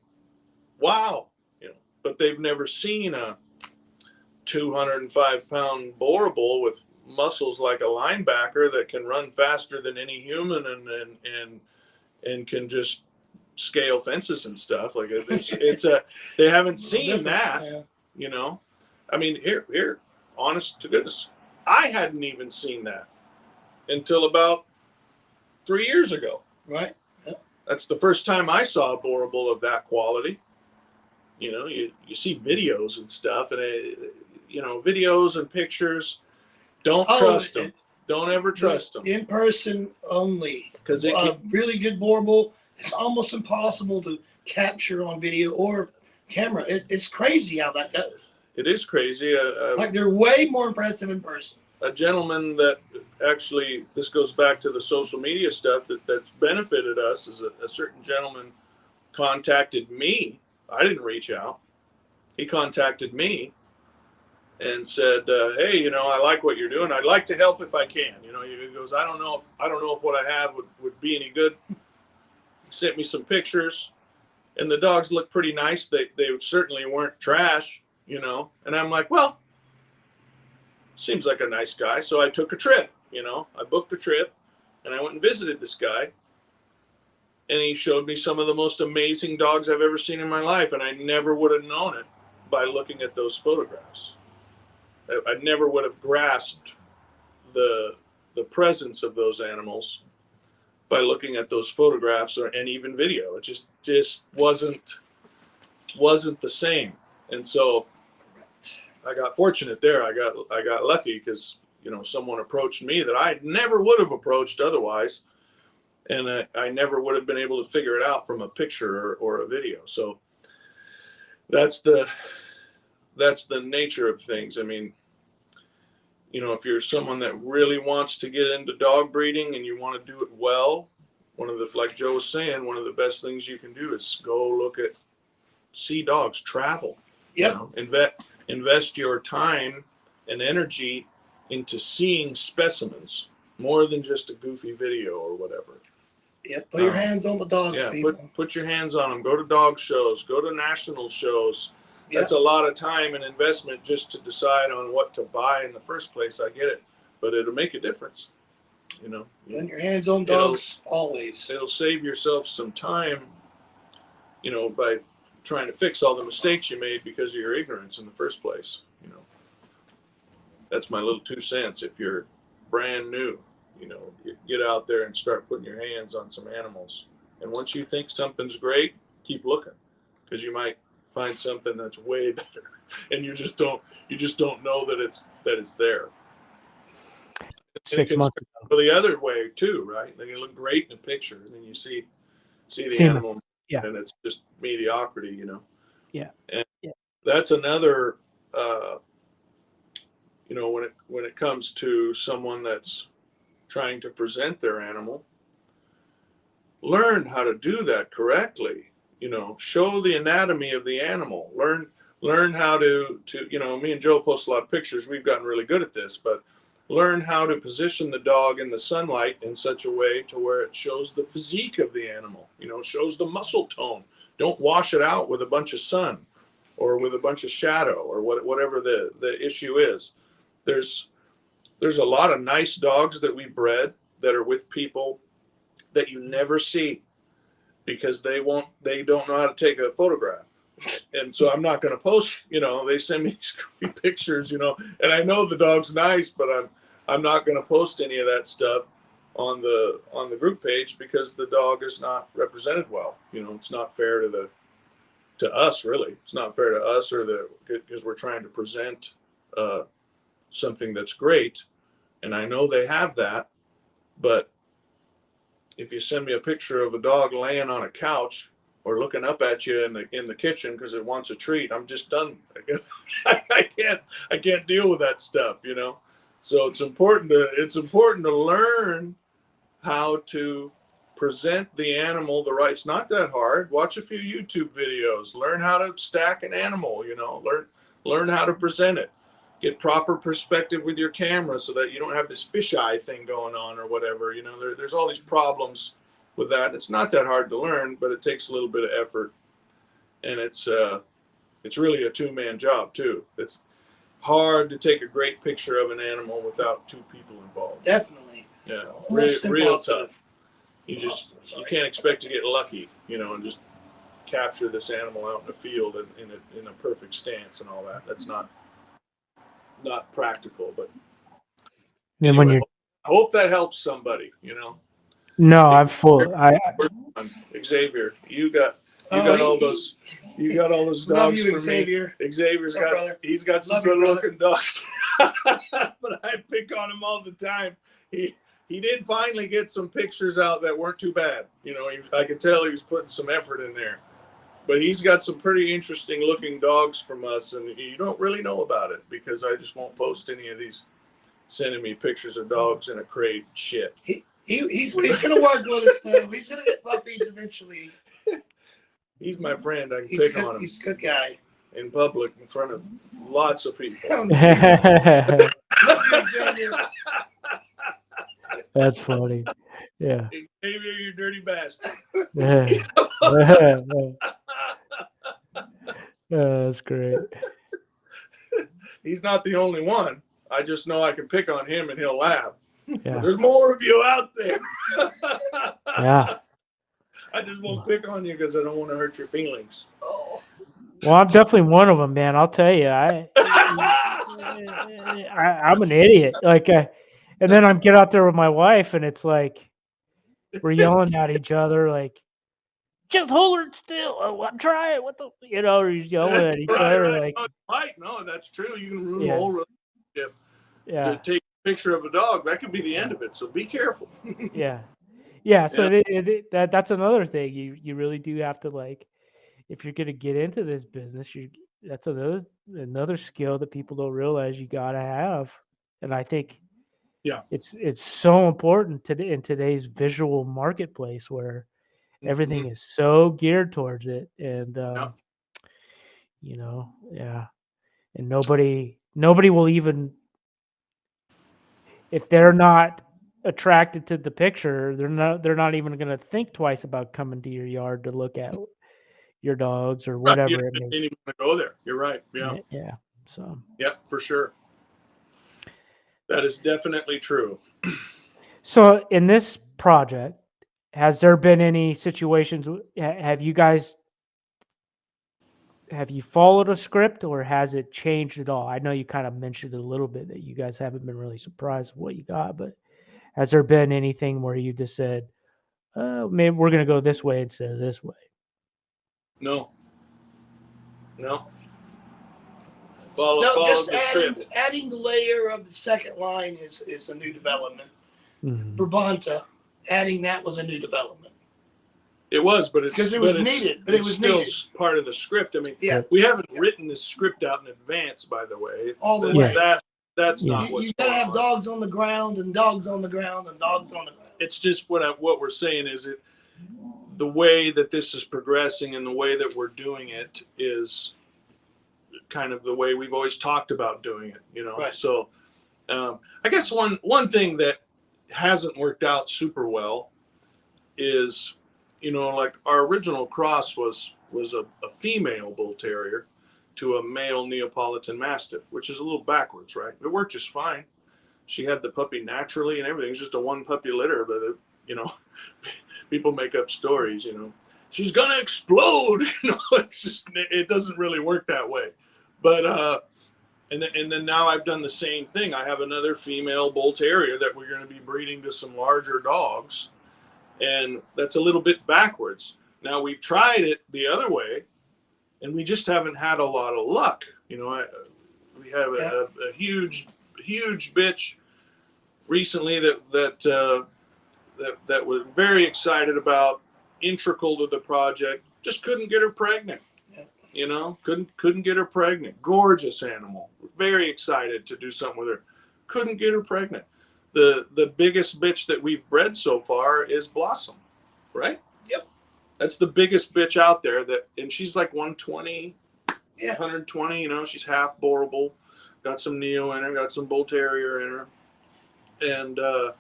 wow, you know, but they've never seen a 205-pound Boer bull with muscles like a linebacker that can run faster than any human and can just scale fences and stuff. Like they haven't seen that, you know. I mean, here, honest to goodness, I hadn't even seen that until about 3 years ago. Right. Yep. That's the first time I saw a Boer bull of that quality. You know, you see videos and stuff, and videos and pictures. Don't trust them. Don't ever trust them. In person only. Because a really good Boer bull, it's almost impossible to capture on video or camera. It's crazy how that goes. It is crazy. Like, they're way more impressive in person. A gentleman that actually, this goes back to the social media stuff that's benefited us, is a certain gentleman contacted me. I didn't reach out. He contacted me and said, "Hey, you know, I like what you're doing. I'd like to help if I can." You know, he goes, "I don't know if what I have would be any good." He sent me some pictures, and the dogs look pretty nice. They certainly weren't trash, you know. And I'm like, well, seems like a nice guy. So I took a trip. You know, I booked a trip, and I went and visited this guy. And he showed me some of the most amazing dogs I've ever seen in my life, and I never would have known it by looking at those photographs. I never would have grasped the presence of those animals by looking at those photographs and even video. It just wasn't the same. And so I got fortunate there. I got lucky because, you know, someone approached me that I never would have approached otherwise. And I never would have been able to figure it out from a picture or a video. So that's the nature of things. I mean, you know, if you're someone that really wants to get into dog breeding and you want to do it well, like Joe was saying, one of the best things you can do is go see dogs, travel. Yep. You know, invest your time and energy into seeing specimens more than just a goofy video or whatever. Yeah, put your hands on the dogs, people. Put your hands on them. Go to dog shows. Go to national shows. Yep. That's a lot of time and investment just to decide on what to buy in the first place. I get it, but it'll make a difference. You know, putting your hands on dogs always. It'll save yourself some time, you know, by trying to fix all the mistakes you made because of your ignorance in the first place. You know, that's my little 2 cents. If you're brand new, you know, get out there and start putting your hands on some animals. And once you think something's great, keep looking, because you might find something that's way better, and you just don't know that it's there. 6 months ago. The other way too, right? They can look great in a picture, and then you see the animal, and it's just mediocrity, you know. Yeah. And that's another you know, when it comes to someone that's trying to present their animal, learn how to do that correctly. You know, show the anatomy of the animal. Learn how to you know, me and Joe post a lot of pictures. We've gotten really good at this, but learn how to position the dog in the sunlight in such a way to where it shows the physique of the animal, you know, shows the muscle tone. Don't wash it out with a bunch of sun or with a bunch of shadow or whatever the issue is. There's a lot of nice dogs that we bred that are with people that you never see because they don't know how to take a photograph. And so I'm not going to post, you know, they send me these goofy pictures, you know, and I know the dog's nice, but I'm not going to post any of that stuff on the group page because the dog is not represented well. You know, it's not fair to us, really. It's not fair to us because we're trying to present something that's great. And I know they have that, but if you send me a picture of a dog laying on a couch or looking up at you in the kitchen because it wants a treat, I'm just done. I can't deal with that stuff, you know. So it's important to learn how to present the animal the right. It's not that hard. Watch a few YouTube videos. Learn how to stack an animal, you know. Learn how to present it. Get proper perspective with your camera so that you don't have this fisheye thing going on or whatever. You know, there's all these problems with that. It's not that hard to learn, but it takes a little bit of effort, and it's really a two-man job too. It's hard to take a great picture of an animal without two people involved. Definitely. Yeah, Almost real impossible. tough. You can't expect to get lucky, you know, and just capture this animal out in the field in a perfect stance and all that. That's not practical, but And anyway, when you're I hope that helps somebody, you know. no, I'm full. Xavier, you got all those dogs Love you, for Xavier. me. Xavier's got brother? he's got some Love you, good looking dogs. But I pick on him all the time. He did finally get some pictures out that weren't too bad. You know, I could tell he was putting some effort in there. But he's got some pretty interesting looking dogs from us, and you don't really know about it because I just won't post any of these sending me pictures of dogs in a crate shit. He's gonna work with us though. He's gonna get puppies eventually. He's my friend. I can pick on him He's a good guy. in public in front of lots of people. That's funny. Yeah. Xavier, you dirty bastard. That's great. He's not the only one. I just know I can pick on him and he'll laugh. Yeah. There's more of you out there. Yeah. I just won't pick on you because I don't want to hurt your feelings. Oh. Well, I'm definitely one of them, man. I'll tell you, I'm an idiot. Like, and then I'm get out there with my wife, and it's like we're yelling at each other, like, just hold her still. Try it. What the, you know, or you're yelling at each other, like, Right. No, that's true. You can ruin Yeah. the whole relationship. yeah, To take a picture of a dog, that could be the end of it. So be careful. yeah, yeah. So that's another thing. You really do have to, like, if you're gonna get into this business, that's another skill that people don't realize you gotta have. And I think Yeah. it's so important in today's visual marketplace where everything is so geared towards it, and you know, yeah, and nobody will even, if they're not attracted to the picture, they're not even going to think twice about coming to your yard to look at your dogs or whatever it You is. didn't even want to go there. You're right. Yeah. Yeah. So. Yeah, for sure. That is definitely true. So in this project, has there been any situations? Have you followed a script, or has it changed at all? I know you kind of mentioned a little bit that you guys haven't been really surprised with what you got, but has there been anything where you just said, "Oh, maybe we're going to go this way instead of this way"? No. No, Follow just the script. adding the layer of the second line is a new development. Mm-hmm. Brabanta, adding that was a new development. It was, but it's because it was needed. But it was still needed. Part of the script. I mean, Yeah. we haven't written this script out in advance, by the way. All the way. That that's Yeah. not what's You gotta going have on. dogs on the ground and dogs on the ground and dogs on the ground. It's just what we're saying is it the way that this is progressing and the way that we're doing it is kind of the way we've always talked about doing it, you know. Right. So I guess one thing that hasn't worked out super well is, you know, like our original cross was a female bull terrier to a male Neapolitan Mastiff, which is a little backwards, right? It worked just fine. She had the puppy naturally and everything. It was just a one puppy litter, but it, you know, people make up stories, you know. She's gonna explode, you know. It's just it doesn't really work that way. But and then now I've done the same thing. I have another female bull terrier that we're going to be breeding to some larger dogs, and that's a little bit backwards. Now we've tried it the other way, and we just haven't had a lot of luck. You know, we have a huge bitch recently that was very excited about, integral to the project. Just couldn't get her pregnant. You know, couldn't get her pregnant. Gorgeous animal. Very excited to do something with her. Couldn't get her pregnant. The biggest bitch that we've bred so far is Blossom, right? Yep. That's the biggest bitch out there. And she's like 120, Yeah. 120. You know, she's half boarable. Got some Neo in her. Got some Bull Terrier in her,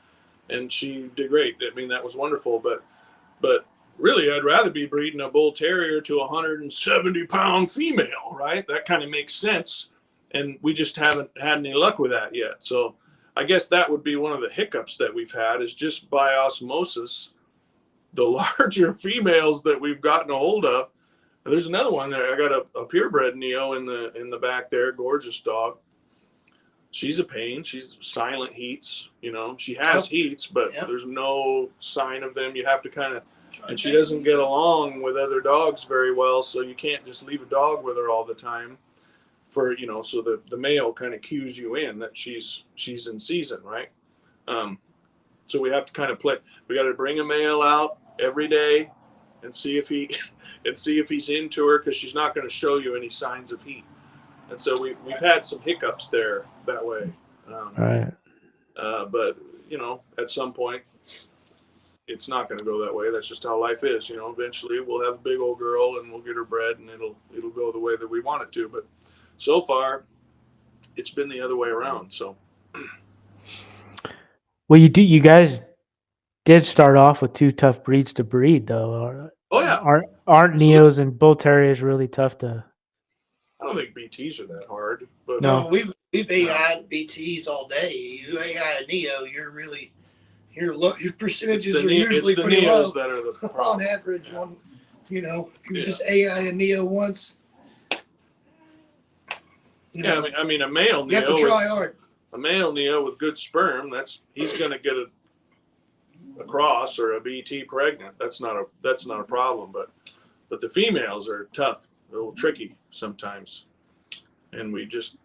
and she did great. I mean, that was wonderful. But really, I'd rather be breeding a bull terrier to a 170-pound female, right? That kind of makes sense. And we just haven't had any luck with that yet. So I guess that would be one of the hiccups that we've had, is just by osmosis, the larger females that we've gotten a hold of. There's another one there. I got a purebred Neo in the back there, gorgeous dog. She's a pain. She's silent heats. You know, she has heats, but there's no sign of them. You have to kind of, and she doesn't get along with other dogs very well, so you can't just leave a dog with her all the time. For, you know, so the male kind of cues you in that she's in season, right? So we have to kind of play. We got to bring a male out every day and see if he's into her, because she's not going to show you any signs of heat. And so we've had some hiccups there that way. Right. But, you know, at some point, it's not going to go that way. That's just how life is. You know, eventually we'll have a big old girl and we'll get her bred and it'll go the way that we want it to. But so far, it's been the other way around. So, well, you guys did start off with two tough breeds to breed, though. oh yeah, aren't Neos and Bull Terriers really tough to? I don't think BTs are that hard. But No, we've AI BTs all day. You AI a Neo, your percentages are usually pretty low. That are the on average. You know, if you just AI a Neo once. I mean, a male you Neo. have to try hard. A male Neo with good sperm, he's going to get a cross or a BT pregnant. That's not a problem. But the females are tough, a little tricky sometimes, and we just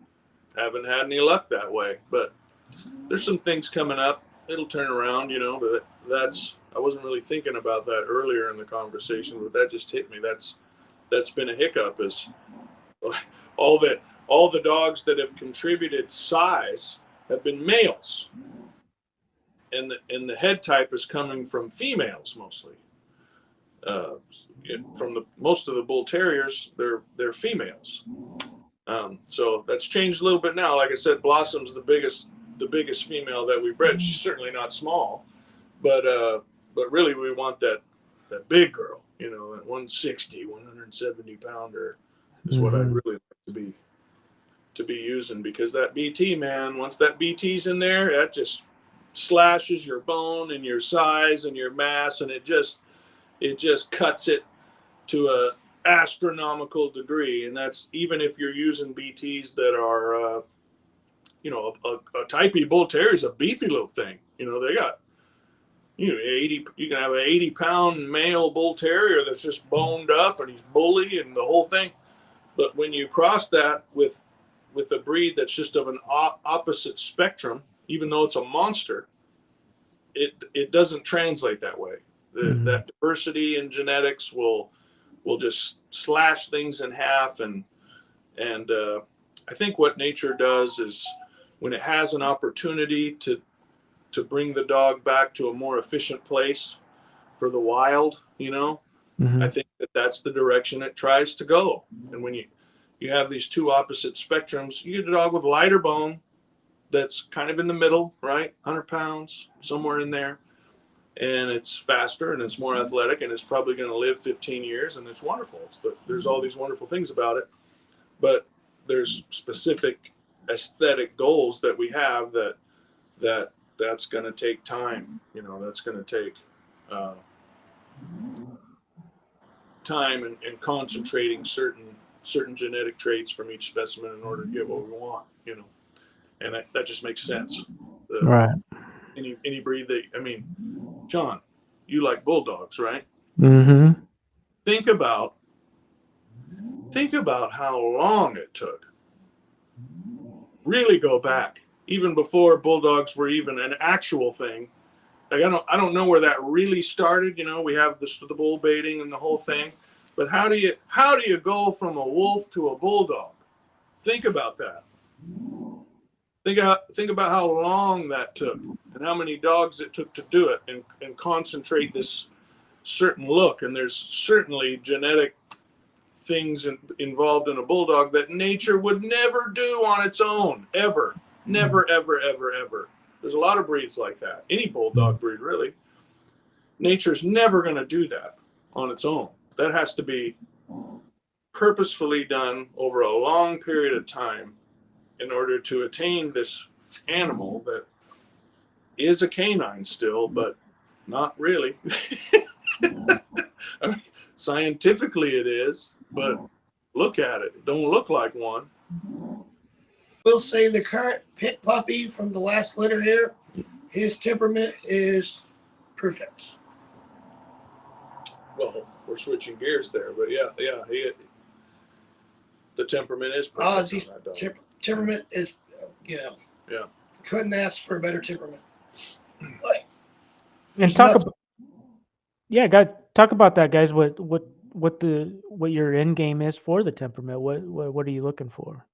haven't had any luck that way. But there's some things coming up. It'll turn around, you know. But I wasn't really thinking about that earlier in the conversation, but that just hit me. That's been a hiccup. Is all the dogs that have contributed size have been males, and the head type is coming from females mostly. From most of the bull terriers, they're females. So that's changed a little bit now. Like I said, Blossom's the biggest female that we bred. She's certainly not small, but really we want that big girl. You know, that 160, 170 pounder is what I'd really like to be using, because that BT, man, once that BT's in there, that just slashes your bone and your size and your mass, and it just cuts it to a astronomical degree. And that's even if you're using BTs that are you know, a type E bull terrier is a beefy little thing. You know, they got, you know, 80. You can have an 80-pound male bull terrier that's just boned up and he's bully and the whole thing. But when you cross that with a breed that's just of an opposite spectrum, even though it's a monster, it doesn't translate that way. That diversity in genetics will just slash things in half, and I think what nature does is when it has an opportunity to bring the dog back to a more efficient place for the wild, you know, Mhm. I think that that's the direction it tries to go. And when you have these two opposite spectrums, you get a dog with lighter bone that's kind of in the middle, right? 100 pounds, somewhere in there. And it's faster and it's more athletic and it's probably going to live 15 years and it's wonderful. There's all these wonderful things about it. But there's specific aesthetic goals that we have that's going to take time. You know, that's going to take time and concentrating certain genetic traits from each specimen in order to get what we want. You know, and that just makes sense. Right. Any breed that, I mean, John, you like bulldogs, right? Mm-hmm. Think about how long it took. Really go back, even before bulldogs were even an actual thing. Like I don't know where that really started. You know, we have the bull baiting and the whole thing, but how do you go from a wolf to a bulldog? Think about that. Think about how long that took and how many dogs it took to do it and concentrate this certain look. And there's certainly genetic things involved in a bulldog that nature would never do on its own, ever. Never, ever, ever, ever. There's a lot of breeds like that. Any bulldog breed, really. Nature's never going to do that on its own. That has to be purposefully done over a long period of time in order to attain this animal that is a canine still, but not really. I mean, scientifically it is, but look at it. It don't look like one. We'll say the current pit puppy from the last litter here, his temperament is perfect. Well, we're switching gears there, but yeah, the temperament is perfect on that dog. Temperament is, Yeah. couldn't ask for a better temperament. Like, And talk about that, guys. What your end game is for the temperament? What are you looking for?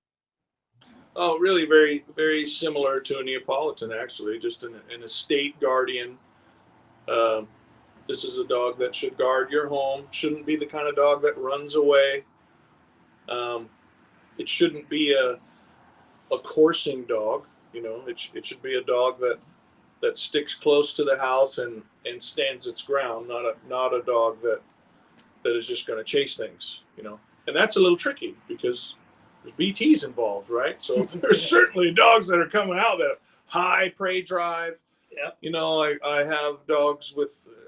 Oh, really very, very similar to a Neapolitan, actually, just an estate guardian. This is a dog that should guard your home. Shouldn't be the kind of dog that runs away. It shouldn't be a coursing dog. You know, it should be a dog that sticks close to the house and stands its ground, not a dog that is just going to chase things. You know, and that's a little tricky because there's BTs involved, right? So there's certainly dogs that are coming out that have high prey drive. Yep. You know, I have dogs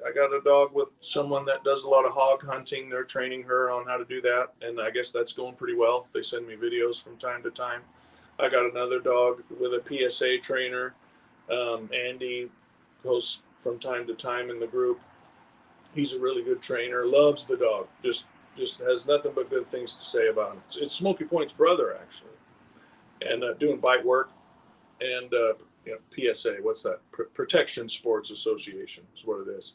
I got a dog with someone that does a lot of hog hunting. They're training her on how to do that. And I guess that's going pretty well. They send me videos from time to time. I got another dog with a PSA trainer. Andy posts from time to time in the group. He's a really good trainer, loves the dog, just has nothing but good things to say about him. It's Smoky Point's brother, actually, and doing bite work and PSA. What's that? Protection Sports Association is what it is.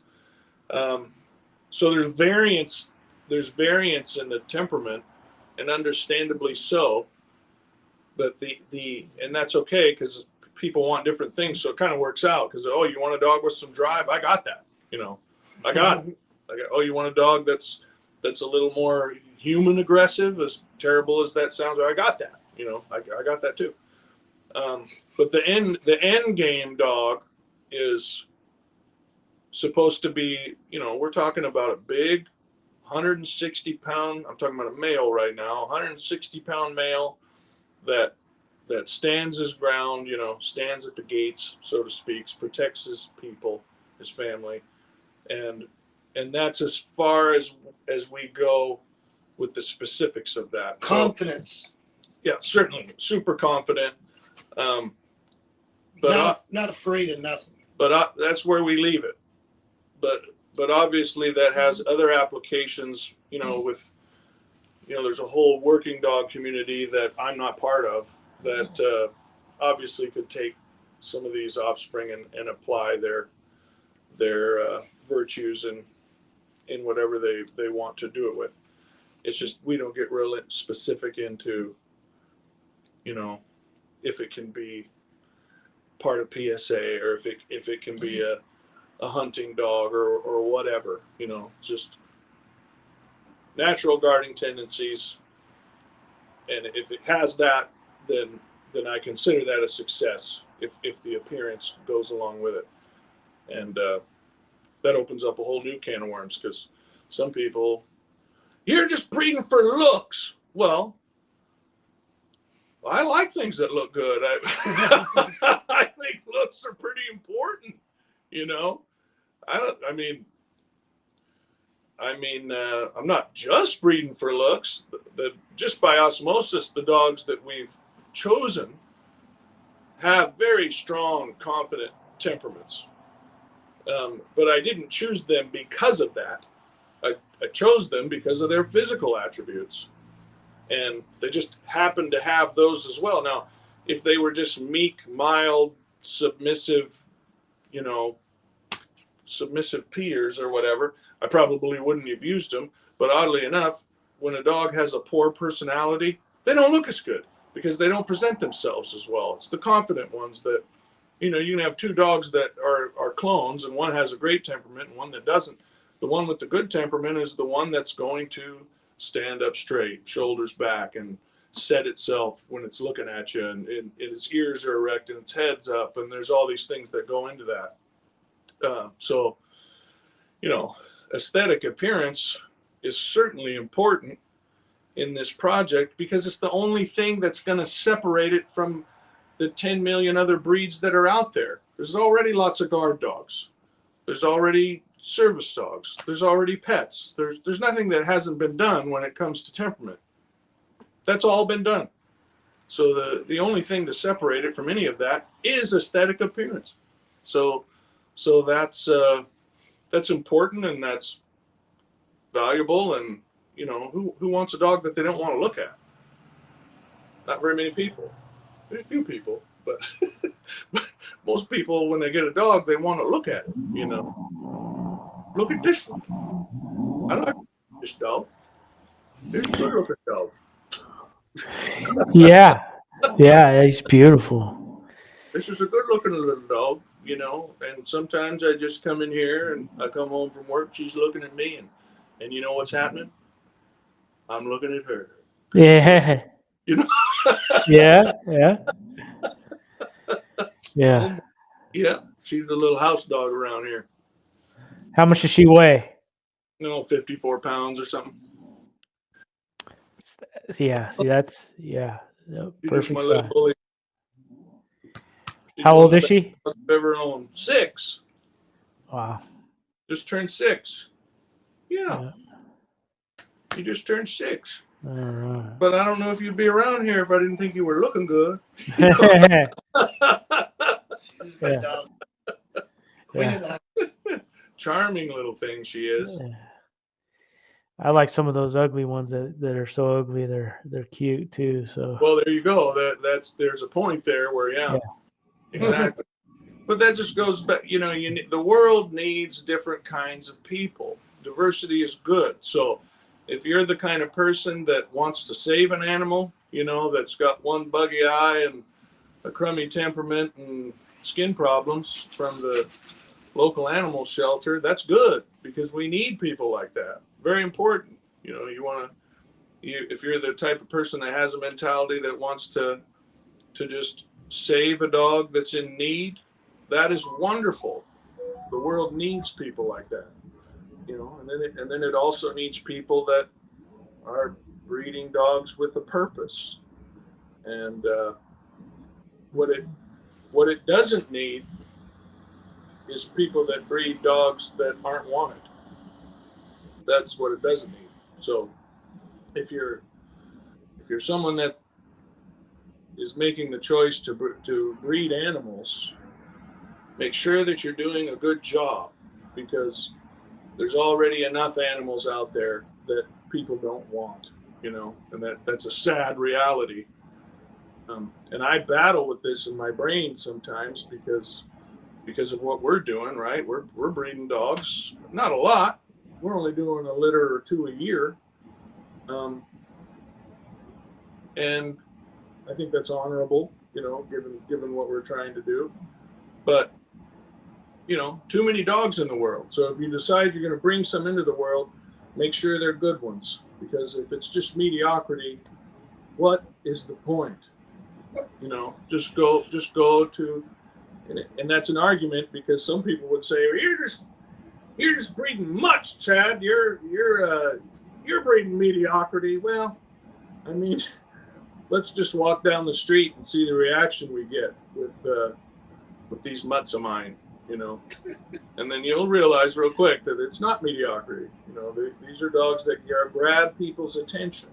So there's variance in the temperament, and understandably so. But and that's okay because people want different things, so it kind of works out. Because you want a dog with some drive? I got that. You know, I got it. You want a dog that's a little more human aggressive, as terrible as that sounds? I got that. You know, I got that too. But the end game dog is supposed to be, we're talking about a big 160 pound, I'm talking about a male right now, 160 pound male that stands his ground, stands at the gates, so to speak, protects his people, his family. And that's as far as we go with the specifics of that. Confidence. So, yeah, certainly. Super confident. But not afraid of nothing. But that's where we leave it. But obviously that has other applications, with, there's a whole working dog community that I'm not part of that obviously could take some of these offspring and apply their virtues in whatever they want to do it with. It's just we don't get real specific into, if it can be part of PSA, or if it can be a hunting dog or whatever, you know, just natural guarding tendencies. And if it has that, then I consider that a success if the appearance goes along with it. And that opens up a whole new can of worms, because some people, you're just breeding for looks. Well, I like things that look good. I think looks are pretty important, you know. I'm not just breeding for looks. Just by osmosis, the dogs that we've chosen have very strong, confident temperaments. But I didn't choose them because of that. I chose them because of their physical attributes. And they just happen to have those as well. Now, if they were just meek, mild, submissive, you know, submissive peers or whatever, I probably wouldn't have used them. But oddly enough, when a dog has a poor personality, they don't look as good because they don't present themselves as well. It's the confident ones that, you know, you can have two dogs that are clones, and one has a great temperament and one that doesn't. The one with the good temperament is the one that's going to stand up straight, shoulders back, and set itself when it's looking at you, and its ears are erect and its head's up, and there's all these things that go into that. So, you know, aesthetic appearance is certainly important in this project because it's the only thing that's going to separate it from the 10 million other breeds that are out there. There's already lots of guard dogs. There's already service dogs. There's already pets. There's nothing that hasn't been done when it comes to temperament. That's all been done. So the only thing to separate it from any of that is aesthetic appearance. So that's important, and that's valuable. And you know, who wants a dog that they don't want to look at? Not very many people. There's a few people, but most people, when they get a dog, they want to look at it. You know, look at this one. I like this dog. This is a good looking dog. Yeah, he's beautiful. This is a good looking little dog, you know. And sometimes I just come in here and I come home from work. She's looking at me, and you know what's happening? I'm looking at her. Yeah, You know. yeah. Yeah, she's a little house dog around here. How much does she weigh? You know, 54 pounds or something. Yeah, see, that's She's just perfect my little size. bully. She's How one old of is the she? best dogs I've ever owned. 6. Wow. Just turned 6. Yeah. You just turned 6. All right. But I don't know if you'd be around here if I didn't think you were looking good. Yeah. Dog. Queen of the house. Charming little thing she is. I like some of those ugly ones that are so ugly they're cute too. So Well, there you go. There's a point there where exactly. But that just goes back. You know, the world needs different kinds of people. Diversity is good. So if you're the kind of person that wants to save an animal, you know, that's got one buggy eye and a crummy temperament and skin problems from the local animal shelter, that's good, because we need people like that. Very important. You know, if you're the type of person that has a mentality that wants to just save a dog that's in need, that is wonderful. The world needs people like that. You know, and then it also needs people that are breeding dogs with a purpose. And what it doesn't need is people that breed dogs that aren't wanted. That's what it doesn't need. So if you're someone that is making the choice to breed animals, make sure that you're doing a good job, because there's already enough animals out there that people don't want, you know, and that's a sad reality. And I battle with this in my brain sometimes because of what we're doing, right? We're breeding dogs, not a lot. We're only doing a litter or 2 a year. And I think that's honorable. given what we're trying to do. But too many dogs in the world. So if you decide you're going to bring some into the world, make sure they're good ones, because if it's just mediocrity, what is the point? Just go to, and that's an argument, because some people would say, you're just breeding much, Chad. You're breeding mediocrity. Well, I mean, let's just walk down the street and see the reaction we get with these mutts of mine, and then you'll realize real quick that it's not mediocrity. These are dogs that grab people's attention.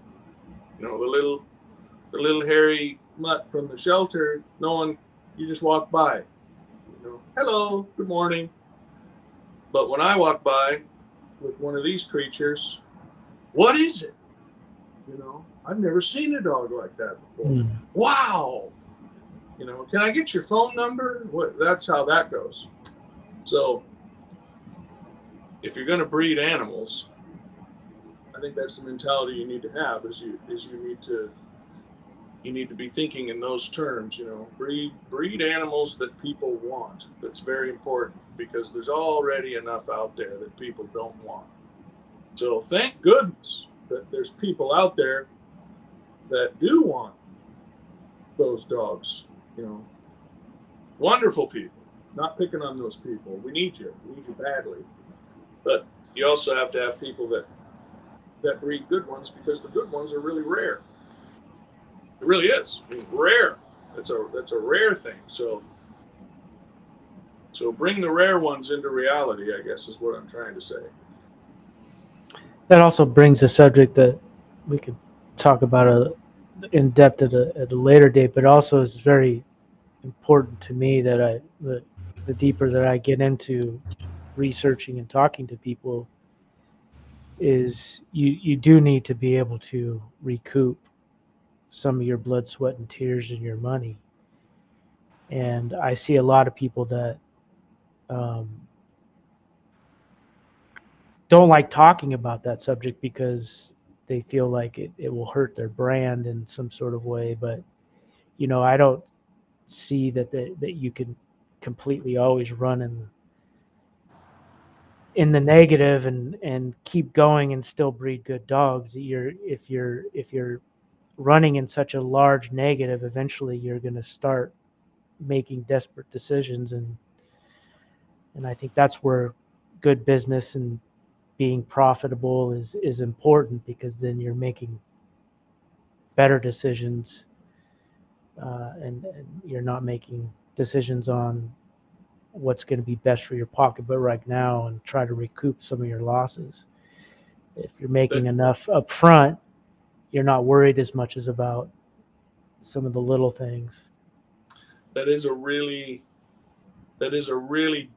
The little hairy mutt from the shelter, you just walk by, hello, good morning. But when I walk by with one of these creatures, what is it? I've never seen a dog like that before. Wow. Can I get your phone number? That's how that goes. So if you're going to breed animals, I think that's the mentality you need to have, is you need to be thinking in those terms. Breed animals that people want. That's very important, because there's already enough out there that people don't want. So thank goodness that there's people out there that do want those dogs. Wonderful people. Not picking on those people. We need you. We need you badly. But you also have to have people that breed good ones, because the good ones are really rare. It really is. I mean, rare. That's a rare thing. So bring the rare ones into reality, I guess, is what I'm trying to say. That also brings a subject that we could talk about in depth at a later date, but also is very important to me, that the deeper that I get into researching and talking to people, is you do need to be able to recoup some of your blood, sweat, and tears and your money. And I see a lot of people that don't like talking about that subject, because they feel like it will hurt their brand in some sort of way. But I don't see that you can completely always run in the negative and keep going and still breed good dogs. If you're running in such a large negative, eventually you're going to start making desperate decisions, and I think that's where good business and being profitable is important, because then you're making better decisions, and you're not making decisions on what's going to be best for your pocketbook right now and try to recoup some of your losses. If you're making enough up front, you're not worried as much as about some of the little things. That is a really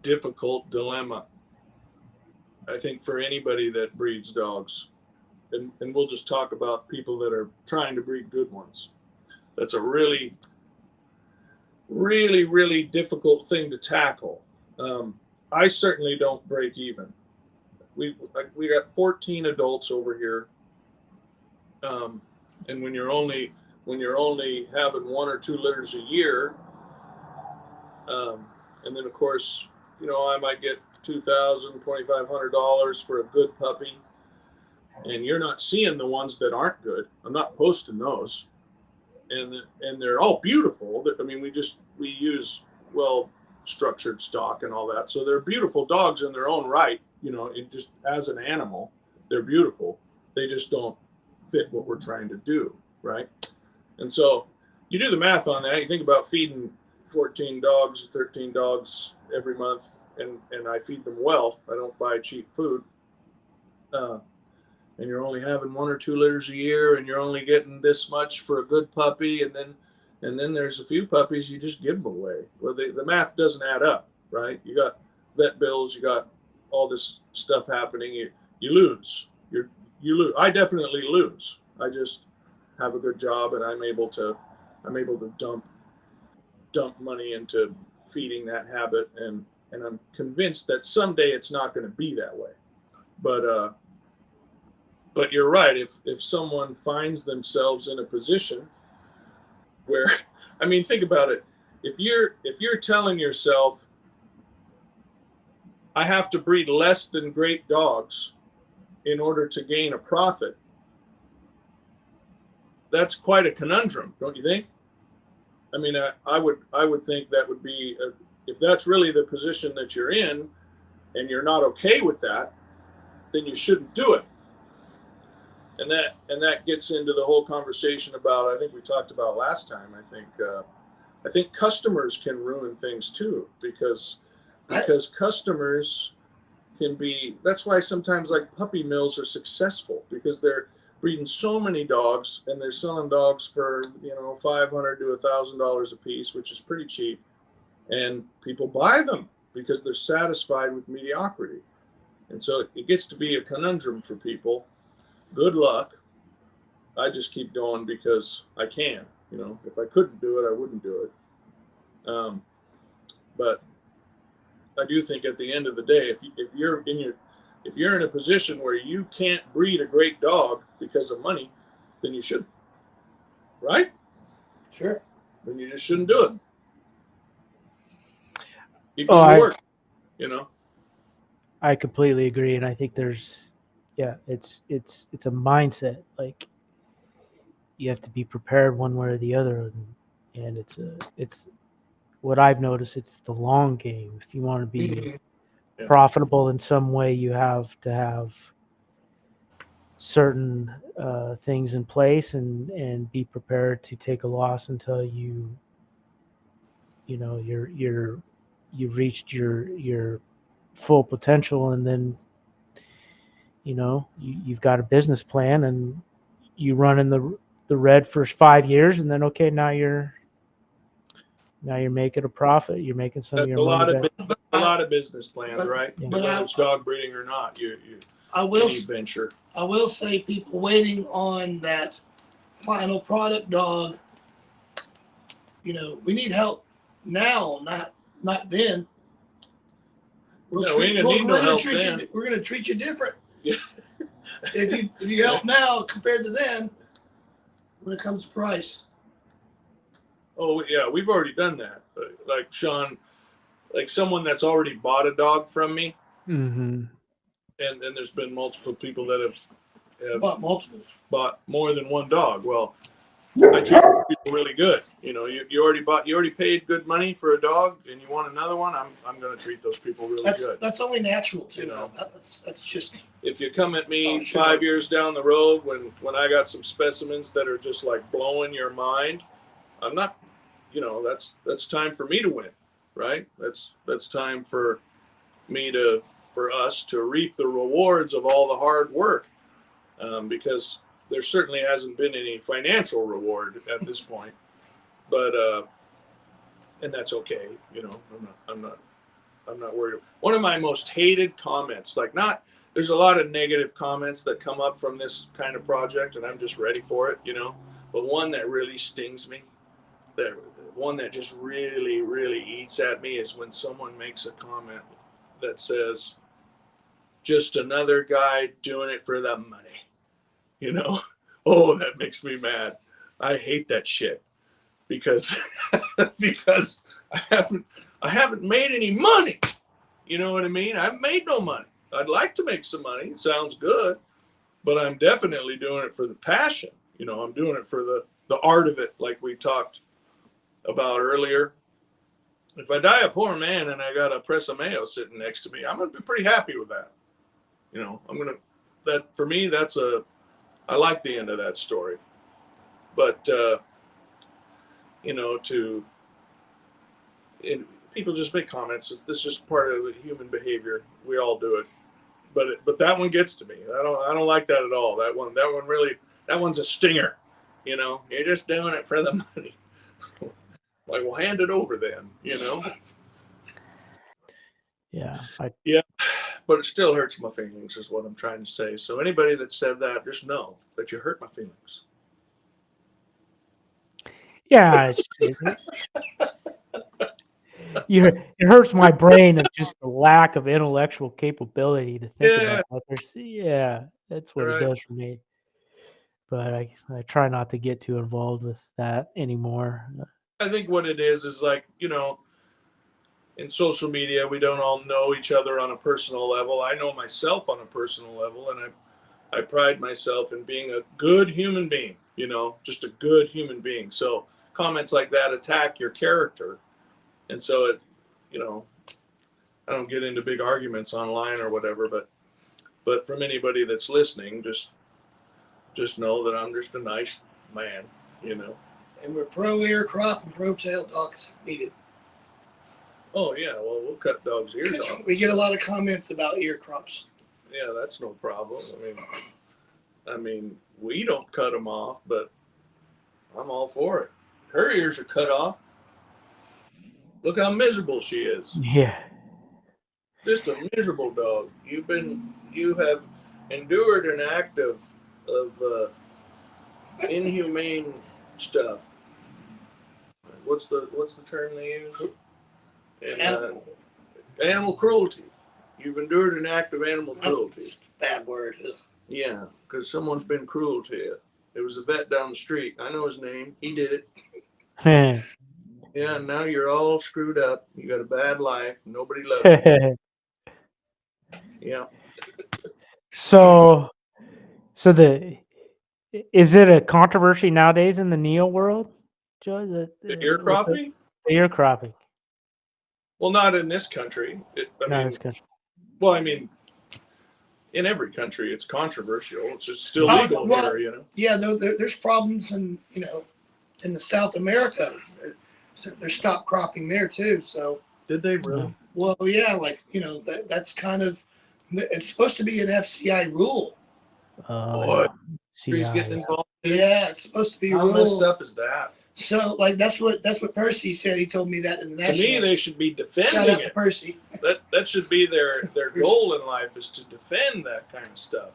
difficult dilemma, I think, for anybody that breeds dogs. And we'll just talk about people that are trying to breed good ones. That's a really, really, really difficult thing to tackle. I certainly don't break even. We got 14 adults over here, and when you're only having 1 or 2 litters a year, and then of course, I might get $2,000, $2,500 for a good puppy, and you're not seeing the ones that aren't good. I'm not posting those, and they're all beautiful. I mean, we use well-structured stock and all that, so they're beautiful dogs in their own right. It just, as an animal, they're beautiful. They just don't fit what we're trying to do, right? And so you do the math on that. You think about feeding 14 dogs, 13 dogs every month, and I feed them well. I don't buy cheap food. And you're only having 1 or 2 litters a year, and you're only getting this much for a good puppy, and then there's a few puppies you just give them away. Well, the math doesn't add up, right? You got vet bills, you got all this stuff happening. You lose. You lose. I definitely lose. I just have a good job, and I'm able to dump money into feeding that habit, and I'm convinced that someday it's not going to be that way. But you're right. If someone finds themselves in a position where I mean, think about it. If you're telling yourself, I have to breed less than great dogs in order to gain a profit, that's quite a conundrum, don't you think? I mean, I would think that would be if that's really the position that you're in, and you're not okay with that, then you shouldn't do it. And that gets into the whole conversation about, I think we talked about last time. I think customers can ruin things too, because customers can be. That's why sometimes like puppy mills are successful, because they're breeding so many dogs and they're selling dogs for $500 to $1,000 a piece, which is pretty cheap, and people buy them because they're satisfied with mediocrity. And so it gets to be a conundrum for people. Good luck. I just keep going because I can. If I couldn't do it, I wouldn't do it. But I do think at the end of the day, if you're in a position where you can't breed a great dog because of money, then you shouldn't. Right? Sure. Then you just shouldn't do it. Keep doing work. I completely agree, and I think it's a mindset. Like, you have to be prepared one way or the other, and it's what I've noticed. It's the long game. If you want to be profitable in some way, you have to have certain things in place, and be prepared to take a loss until you've reached your full potential, and then you've got a business plan, and you run in the red for 5 years, and then now you're making a profit. You're making some of your money back. A lot of business plans, right? Whether it's dog breeding or not, any venture. I will say, people waiting on that final product dog, we need help now, not then. We're going to treat you different. Yeah. if you help now compared to then, when it comes to price. Oh yeah, we've already done that. Like Sean, like someone that's already bought a dog from me, mm-hmm. and there's been multiple people that have bought more than one dog. Well, I treat people really good. You already paid good money for a dog, and you want another one. I'm going to treat those people really good. That's only natural too. That's just. If you come at me 5 years down the road when I got some specimens that are just like blowing your mind, I'm not. That's time for me to win, right? That's time for us to reap the rewards of all the hard work, because there certainly hasn't been any financial reward at this point, but and that's okay. I'm not worried. One of my most hated comments, there's a lot of negative comments that come up from this kind of project, and I'm just ready for it, but one that really stings me, one that just really, really eats at me, is when someone makes a comment that says, just another guy doing it for the money. Oh, that makes me mad. I hate that shit because I haven't made any money. You know what I mean? I haven't made no money. I'd like to make some money. It sounds good, but I'm definitely doing it for the passion. I'm doing it for the art of it, like we talked about earlier. If I die a poor man and I got a Presa Mayo sitting next to me, I'm gonna be pretty happy with that. For me, I like the end of that story. But people just make comments. This is just part of the human behavior. We all do it. But that one gets to me. I don't like that at all. That one's a stinger. You're just doing it for the money. Like, well, hand it over then. Yeah. Yeah. But it still hurts my feelings, is what I'm trying to say. So anybody that said that, just know that you hurt my feelings. Yeah, it hurts my brain of just the lack of intellectual capability to think about that. That's what it does for me. But I try not to get too involved with that anymore. I think what it is like, you know, in social media, we don't all know each other on a personal level. I know myself on a personal level, and I pride myself in being a good human being, you know, just a good human being. So comments like that attack your character. And so it, you know, I don't get into big arguments online or whatever, but from anybody that's listening, just know that I'm just a nice man, you know. And we're pro ear crop and pro tail dogs needed. Oh yeah, well, we'll cut dogs' ears off. We get a lot of comments about ear crops. Yeah, that's no problem. I mean, we don't cut them off, but I'm all for it. Her ears are cut off. Look how miserable she is. Yeah. Just a miserable dog. You have endured an act of inhumane stuff. What's the term they use? Animal cruelty. You've endured an act of animal cruelty. Bad word. Yeah, because someone's been cruel to you. There was a vet down the street. I know his name. He did it. Yeah, and now you're all screwed up. You got a bad life. Nobody loves you. Yeah. So is it a controversy nowadays in the neo world, Joe? The ear cropping? The ear cropping. Well, not in this country. Not in this country. Well, I mean, in every country, it's controversial. It's just still legal here, you know. Yeah, there's problems in, you know, in the South America. They're stop cropping there too. So did they really? Well, yeah, like, you know, that's kind of, it's supposed to be an FCI rule. What? He's getting involved. Yeah, it's supposed to be a rule. How messed up is that? So, like, that's what Percy said. He told me that in the national. To me, they should be defending Shout out it. to Percy. That should be their goal in life, is to defend that kind of stuff.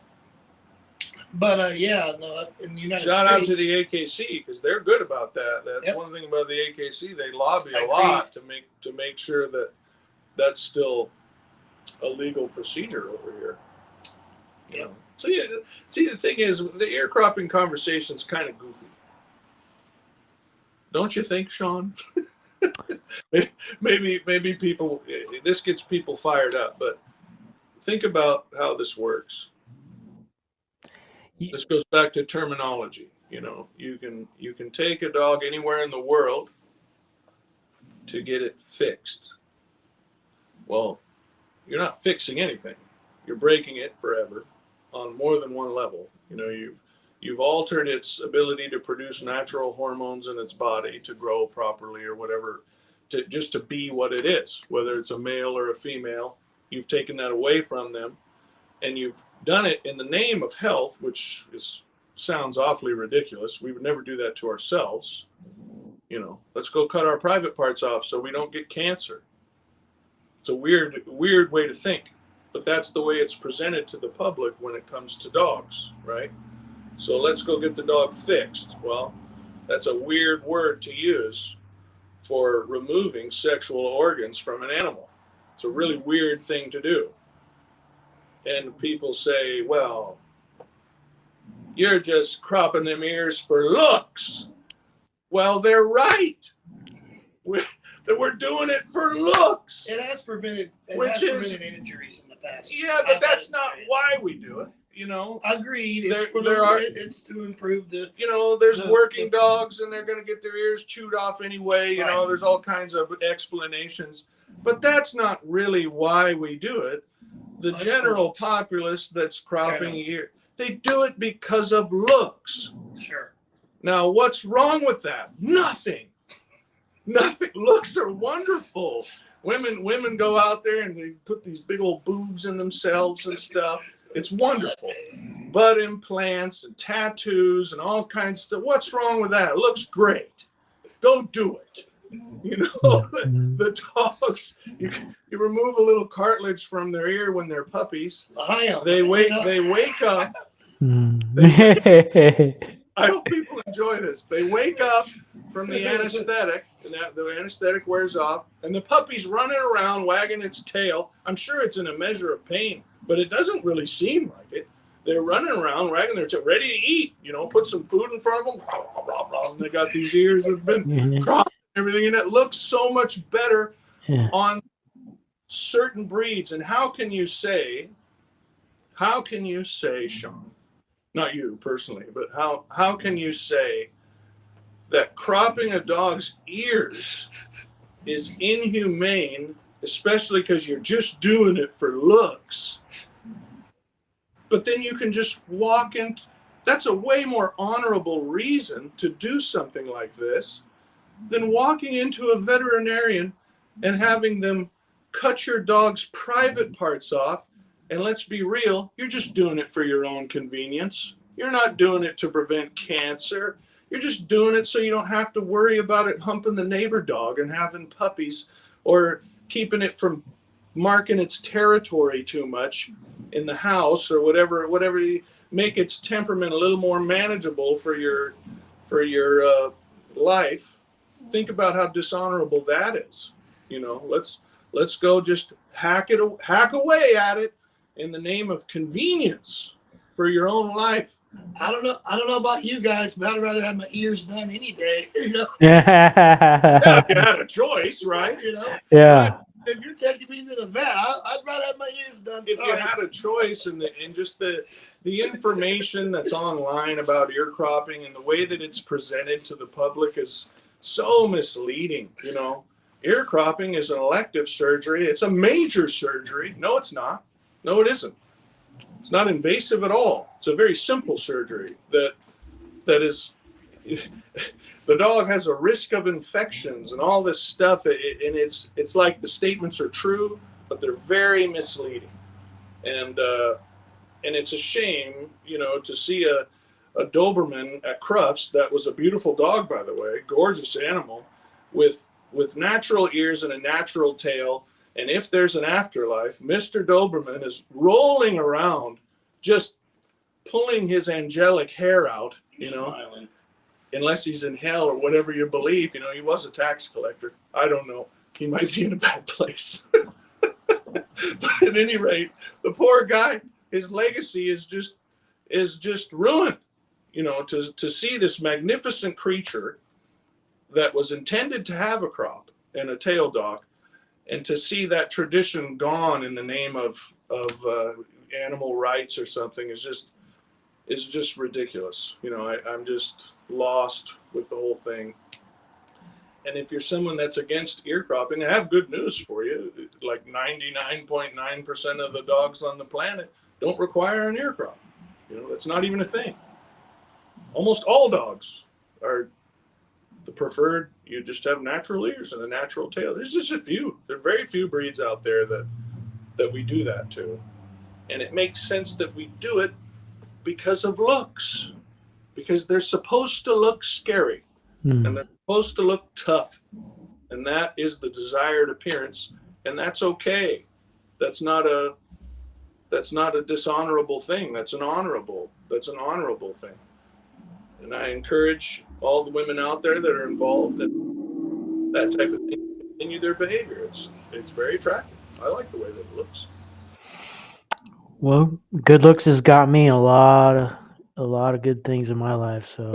But yeah, no, in the United Shout States. out to the AKC, because they're good about that. That's one thing about the AKC. They lobby a lot to make sure that that's still a legal procedure over here. Yep. So yeah, see, the thing is, the ear cropping conversation's kind of goofy. Don't you think, Sean? maybe people, this gets people fired up, but think about how this works. This goes back to terminology. You know, you can take a dog anywhere in the world to get it fixed. Well, you're not fixing anything. You're breaking it forever on more than one level. You know, you've altered its ability to produce natural hormones in its body to grow properly or whatever, just to be what it is, whether it's a male or a female. You've taken that away from them, and you've done it in the name of health, which sounds awfully ridiculous. We would never do that to ourselves. You know, let's go cut our private parts off so we don't get cancer. It's a weird way to think, but that's the way it's presented to the public when it comes to dogs, right? So let's go get the dog fixed. Well, that's a weird word to use for removing sexual organs from an animal. It's a really weird thing to do. And people say, well, you're just cropping them ears for looks. Well, they're right. We're doing it for looks. It has prevented injuries in the past. Yeah, but that's not why we do it. You know, agreed. It's to improve the. You know, there's working dogs, and they're going to get their ears chewed off anyway. You know, there's all kinds of explanations, but that's not really why we do it. The general populace that's cropping ear, they do it because of looks. Sure. Now, what's wrong with that? Nothing. Nothing. Looks are wonderful. Women go out there and they put these big old boobs in themselves and stuff. It's wonderful. Butt implants and tattoos and all kinds of stuff. What's wrong with that? It looks great. Go do it. You know, the dogs, you remove a little cartilage from their ear when they're puppies. They wake up. I hope people enjoy this. They wake up from the anesthetic, and the anesthetic wears off, and the puppy's running around wagging its tail. I'm sure it's in a measure of pain, but it doesn't really seem like it. They're running around wagging their tail, ready to eat. You know, put some food in front of them, blah, blah, blah, blah, and they got these ears that have been cropped everything, and it looks so much better Yeah. on certain breeds. And how can you say, Sean, not you personally, but how can you say that cropping a dog's ears is inhumane, especially because you're just doing it for looks? But then you can just walk in. That's a way more honorable reason to do something like this than walking into a veterinarian and having them cut your dog's private parts off. And let's be real, you're just doing it for your own convenience. You're not doing it to prevent cancer. You're just doing it so you don't have to worry about it humping the neighbor dog and having puppies, or keeping it from marking its territory too much in the house, or whatever you make its temperament a little more manageable for your life. Think about how dishonorable that is. Let's go just hack away at it in the name of convenience for your own life. I don't know about you guys, but I'd rather have my ears done any day. Yeah, if you had a choice, right? Yeah. If you're taking me to the vet, I'd rather have my ears done. If you had a choice, and just the information that's online about ear cropping and the way that it's presented to the public is so misleading. Ear cropping is an elective surgery. It's a major surgery. No, it's not. No, it isn't. It's not invasive at all. It's a very simple surgery that is. The dog has a risk of infections and all this stuff, and it's like the statements are true, but they're very misleading, and it's a shame, to see a Doberman at Crufts that was a beautiful dog, by the way, gorgeous animal, with natural ears and a natural tail. And if there's an afterlife, Mr. Doberman is rolling around, just pulling his angelic hair out, Smiling. Unless he's in hell or whatever you believe. He was a tax collector. I don't know. He might be in a bad place. But at any rate, the poor guy, his legacy is just ruined. To see this magnificent creature that was intended to have a crop and a tail dog, and to see that tradition gone in the name of animal rights or something is just ridiculous. I'm just lost with the whole thing. And if you're someone that's against ear cropping, I have good news for you. Like 99.9% of the dogs on the planet don't require an ear crop. That's not even a thing. Almost all dogs are the preferred. You just have natural ears and a natural tail. There's just a few. There are very few breeds out there that we do that to. And it makes sense that we do it because of looks. Because they're supposed to look scary, and they're supposed to look tough, and that is the desired appearance, and that's okay. That's not a dishonorable thing. That's an honorable thing. And I encourage all the women out there that are involved in that type of thing to continue their behavior. It's very attractive. I like the way that it looks. Well, good looks has got me a lot of good things in my life. So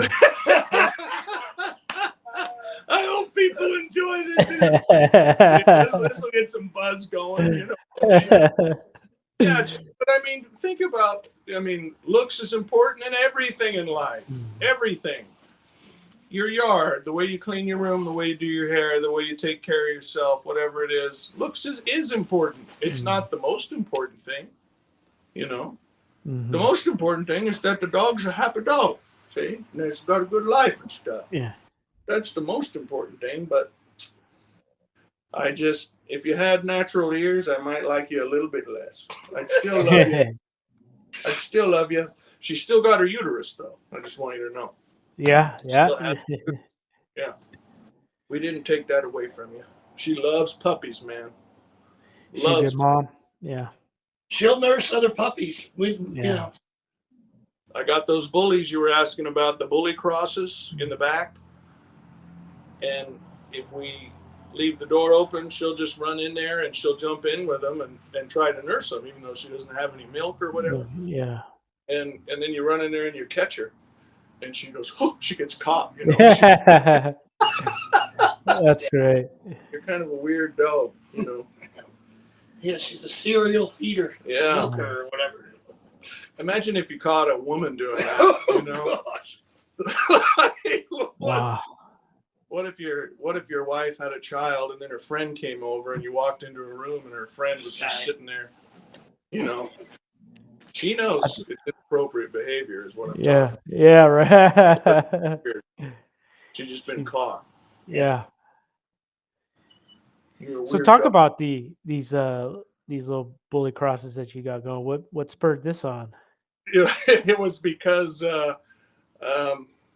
I hope people enjoy this. This will get some buzz going. Yeah, but think about. Looks is important in everything in life. Everything. Your yard, the way you clean your room, the way you do your hair, the way you take care of yourself, whatever it is. Looks is important. It's not the most important thing. The most important thing is that the dog's a happy dog, see? And it's got a good life and stuff. Yeah. That's the most important thing, but if you had natural ears, I might like you a little bit less. I'd still love you. I'd still love you. She's still got her uterus, though. I just want you to know. Yeah. Yeah. We didn't take that away from you. She loves puppies, man. Loves mom. Yeah. She'll nurse other puppies. I got those bullies you were asking about, the bully crosses in the back. And if we leave the door open, she'll just run in there and she'll jump in with them and try to nurse them, even though she doesn't have any milk or whatever. Yeah. And then you run in there and you catch her. And she goes, oh, she gets caught. That's great. You're kind of a weird dog, you know. Yeah, she's a serial feeder, Yeah. milker or whatever. Imagine if you caught a woman doing that, you know. Like, Wow. what if your wife had a child and then her friend came over and you walked into a room and her friend was just sitting there, you know. She knows it's inappropriate behavior is what I'm talking Yeah, right. She's just been caught. Yeah. You're a So weird talk dog. about these little bully crosses that you got going. What spurred this on? It was because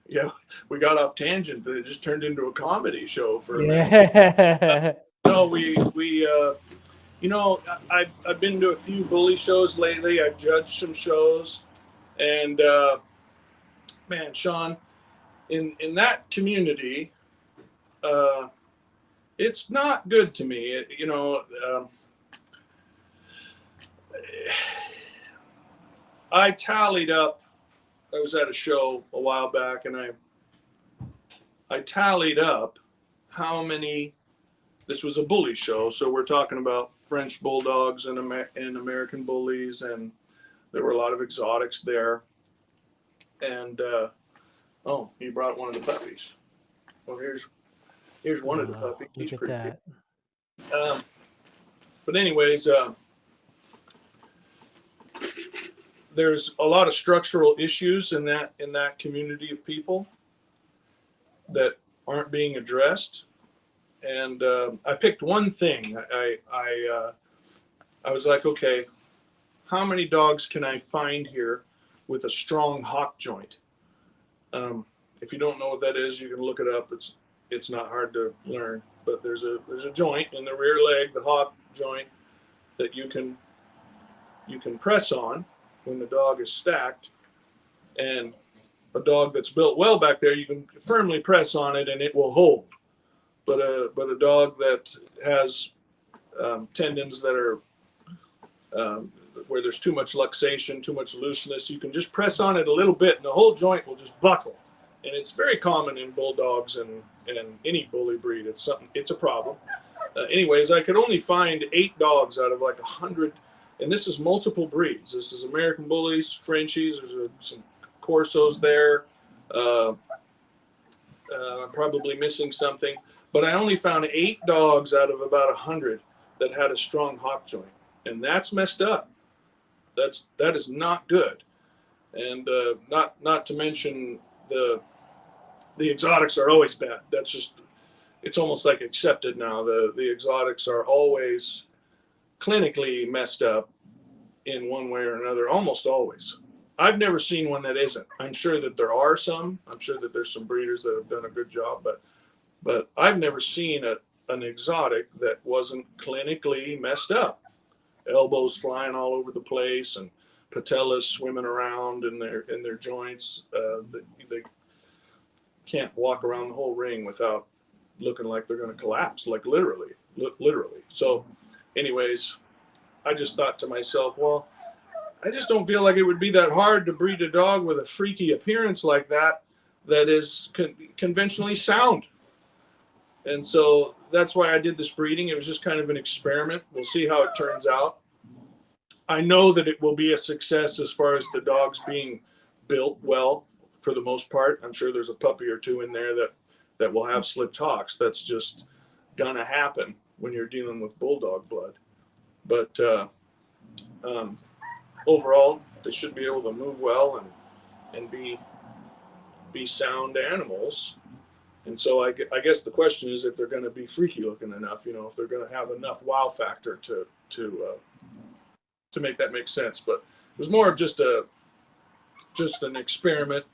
yeah, we got off tangent, but it just turned into a comedy show for a minute. Yeah. No, we you know, I've been to a few bully shows lately. I've judged some shows, and man, Sean, in that community, it's not good to me. You know, I tallied up. I was at a show a while back, and I tallied up how many. This was a bully show, so we're talking about French bulldogs and American bullies, and there were a lot of exotics there. And oh, he brought one of the puppies. Well, here's one of the puppies. He's Look pretty at cute. But anyways, there's a lot of structural issues in that community of people that aren't being addressed. And I picked one thing. I was like, okay, how many dogs can I find here with a strong hock joint? If you don't know what that is, you can look it up. It's not hard to learn. But there's a joint in the rear leg, the hock joint, that you can press on when the dog is stacked. And a dog that's built well back there, you can firmly press on it and it will hold. But a dog that has tendons that are where there's too much luxation, too much looseness, you can just press on it a little bit and the whole joint will just buckle. And it's very common in bulldogs and any bully breed. It's a problem. Anyways, I could only find 8 dogs out of like 100, and this is multiple breeds. This is American bullies, Frenchies. There's some Corsos there. I'm probably missing something. But I only found 8 dogs out of about 100 that had a strong hock joint, and that's messed up. That is not good, and not to mention the exotics are always bad. That's just, it's almost like accepted now. The exotics are always clinically messed up in one way or another, almost always. I've never seen one that isn't. I'm sure that there are some. I'm sure that there's some breeders that have done a good job, but I've never seen an exotic that wasn't clinically messed up. Elbows flying all over the place and patellas swimming around in their joints. They can't walk around the whole ring without looking like they're going to collapse, like literally. So anyways, I just thought to myself, well, I just don't feel like it would be that hard to breed a dog with a freaky appearance like that is conventionally sound. And so that's why I did this breeding. It was just kind of an experiment. We'll see how it turns out. I know that it will be a success as far as the dogs being built well for the most part. I'm sure there's a puppy or two in there that will have slipped hocks. That's just gonna happen when you're dealing with bulldog blood. But overall, they should be able to move well and be sound animals. And so I guess the question is if they're going to be freaky looking enough, if they're going to have enough wow factor to make that make sense. But it was more of just an experiment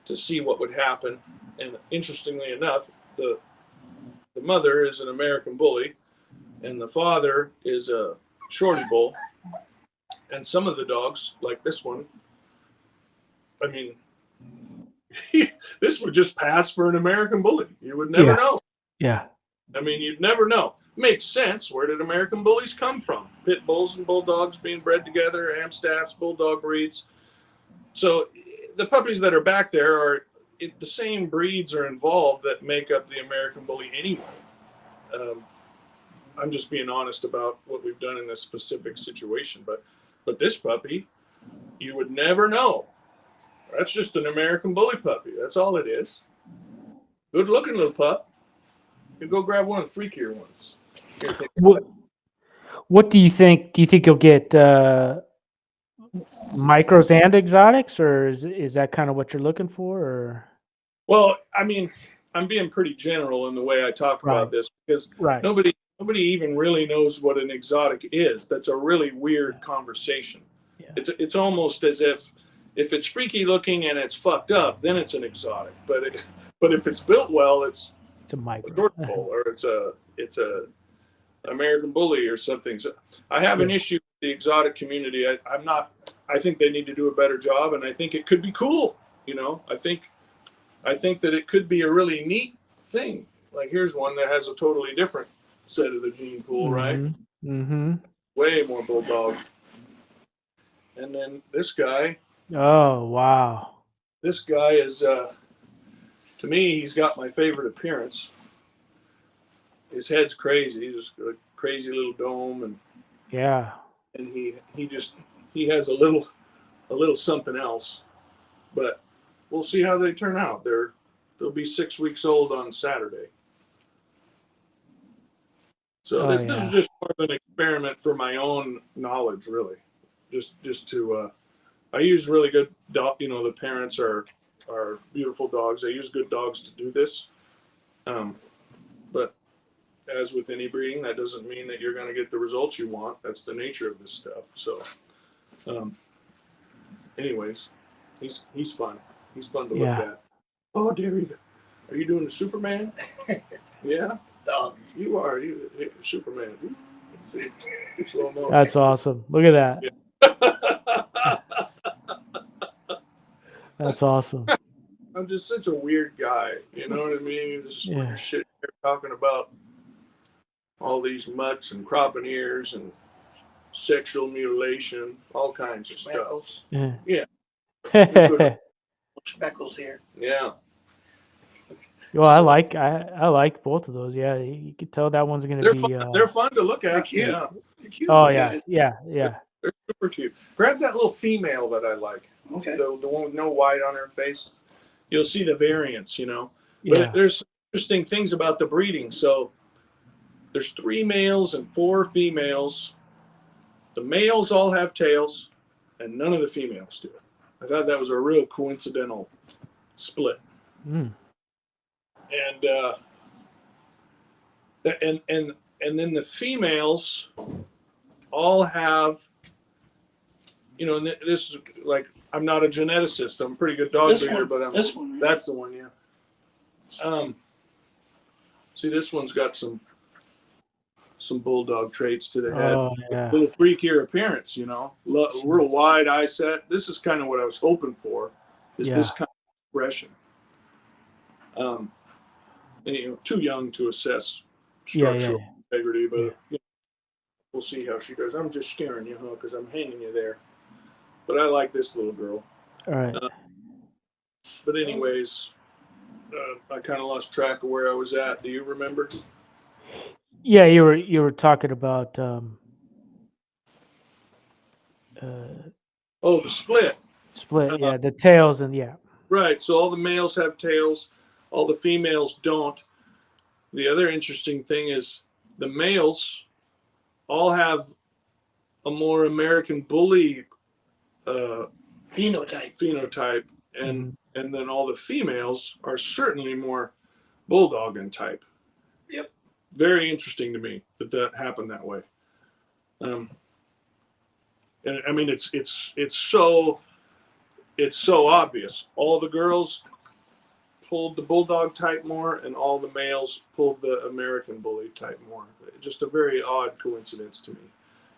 to see what would happen. And interestingly enough, the mother is an American bully, and the father is a shorty bull. And some of the dogs, like this one, I mean, this would just pass for an American bully. You would never know. Yeah. I mean, you'd never know. Makes sense. Where did American bullies come from? Pit bulls and bulldogs being bred together, Amstaffs, bulldog breeds. So the puppies that are back there the same breeds are involved that make up the American Bully anyway. I'm just being honest about what we've done in this specific situation, but this puppy, you would never know. That's just an American Bully puppy. That's all it is. Good looking little pup. You go grab one of the freakier ones. Here, take What do you think? Do you think you'll get micros and exotics, or is that kind of what you're looking for? Or Well, I mean, I'm being pretty general in the way I talk about this because right, nobody even really knows what an exotic is. That's a really weird conversation. Yeah. It's almost as if it's freaky looking and it's fucked up, then it's an exotic. But if it's built well, it's a micro. a Jordan Bull or it's a American Bully or something. So I have an issue with the exotic community. I think they need to do a better job, and I think it could be cool. You know, I think that it could be a really neat thing. Like here's one that has a totally different set of the gene pool, right? Mm-hmm. Way more bulldog. And then this guy. Oh wow! This guy is, to me, he's got my favorite appearance. His head's crazy. He's just a crazy little dome, and he has a little something else. But we'll see how they turn out. They'll be 6 weeks old on Saturday. So this is just more of an experiment for my own knowledge, really. Just to, I use really good dog. You know, the parents are beautiful dogs. I use good dogs to do this. But as with any breeding, that doesn't mean that you're going to get the results you want. That's the nature of this stuff. So, anyways, he's fun. He's fun to look at. Oh, there you go. Are you doing the Superman? Yeah. Dog. You are. You Superman. That's awesome. Look at that. Yeah. That's awesome. I'm just such a weird guy. You know what I mean? You're just shit here talking about all these mutts and cropping ears and sexual mutilation, all kinds of Speckles. stuff. Yeah. Speckles here. Yeah. Well, I like both of those. Yeah, you can tell that one's going to be. They're fun to look at. They're cute. Yeah. They're cute. Oh guys. yeah. They're super cute. Grab that little female that I like. Okay. The one with no white on her face. You'll see the variants, you know. Yeah. But there's interesting things about the breeding. So there's 3 males and 4 females. The males all have tails, and none of the females do. I thought that was a real coincidental split. Mm. And then the females all have, you know, this is like, I'm not a geneticist. I'm a pretty good dog breeder, but this one, right? That's the one, yeah. See, this one's got some bulldog traits to the head. Oh, yeah. A little freakier appearance, you know. Real wide eye set. This is kind of what I was hoping for. Is this kind of expression? And, you know, too young to assess structural integrity, but you know, we'll see how she does. I'm just scaring you, huh? Because I'm hanging you there. But I like this little girl. All right. But anyways, I kind of lost track of where I was at. Do you remember? Yeah, you were talking about. The split. Split. Yeah, the tails and Right. So all the males have tails, all the females don't. The other interesting thing is the males all have a more American Bully phenotype, and then all the females are certainly more bulldog in type. Yep. Very interesting to me that happened that way. And I mean, it's so obvious. All the girls pulled the bulldog type more, and all the males pulled the American Bully type more. Just a very odd coincidence to me.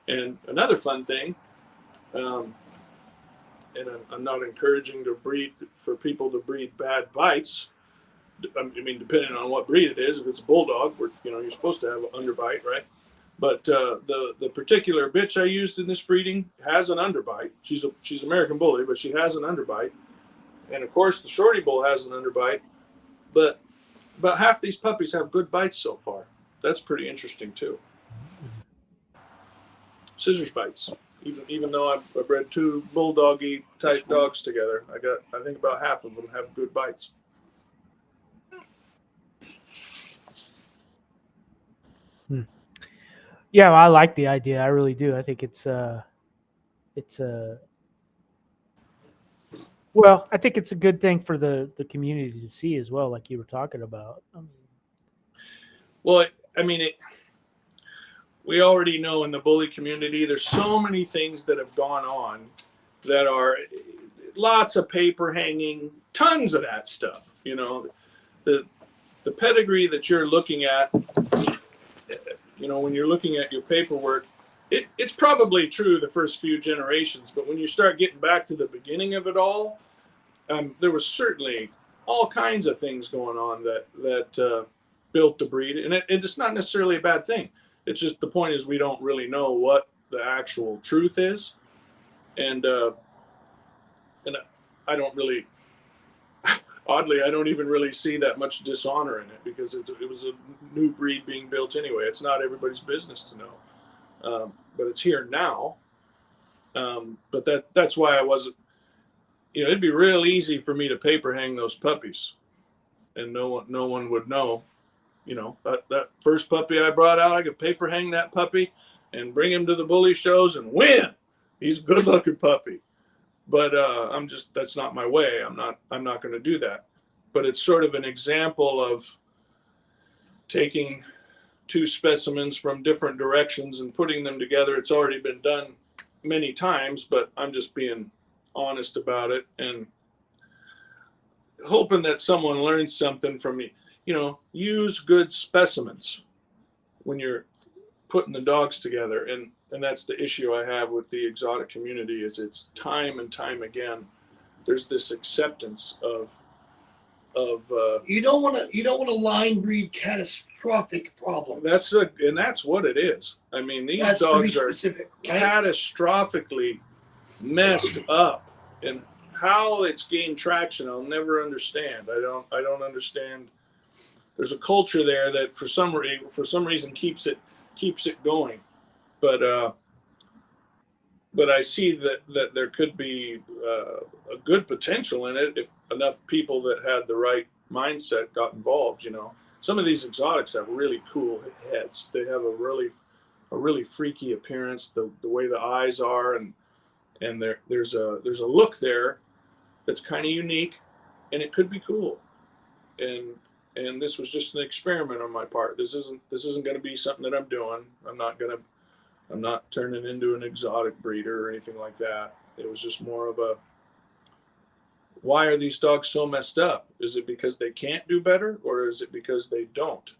And another fun thing, and I'm not encouraging for people to breed bad bites. I mean, depending on what breed it is. If it's a bulldog, you're supposed to have an underbite, right? But the particular bitch I used in this breeding has an underbite. She's American Bully, but she has an underbite, And of course, the Shorty Bull has an underbite, but about half these puppies have good bites so far. That's pretty interesting too. Scissors bites. Even though I bred 2 bulldoggy type dogs together, I think about half of them have good bites. Yeah, I like the idea. I really do. I think well, I think it's a good thing for the community to see as well, like you were talking about. Well, I mean, we already know in the bully community, there's so many things that have gone on that are lots of paper hanging, tons of that stuff. You know, the pedigree that you're looking at, you know, when you're looking at your paperwork, it's probably true the first few generations, but when you start getting back to the beginning of it all, there was certainly all kinds of things going on that built the breed, and it's not necessarily a bad thing. It's just the point is we don't really know what the actual truth is, and I don't really, oddly, I don't even really see that much dishonor in it because it was a new breed being built anyway. It's not everybody's business to know, but it's here now. But that's why I wasn't. You know, it'd be real easy for me to paper hang those puppies, and no one would know. You know, that first puppy I brought out, I could paper hang that puppy and bring him to the bully shows and win. He's a good looking puppy. But that's not my way. I'm not going to do that. But it's sort of an example of taking 2 specimens from different directions and putting them together. It's already been done many times, but I'm just being honest about it and hoping that someone learns something from me. You know, use good specimens when you're putting the dogs together, and that's the issue I have with the exotic community is it's time and time again there's this acceptance of you don't want to line breed catastrophic problems. And that's what it is. I mean, these dogs are specific, right? Catastrophically messed up, and how it's gained traction I'll never understand. I don't understand. There's a culture there that for some reason keeps it going, but I see that there could be a good potential in it if enough people that had the right mindset got involved. You know, some of these exotics have really cool heads. They have a really freaky appearance. The way the eyes are, and there's a look there that's kind of unique, and it could be cool. And this was just an experiment on my part. This isn't going to be something that I'm doing. I'm not turning into an exotic breeder or anything like that. It was just more of a, why are these dogs so messed up? Is it because they can't do better, or is it because they don't?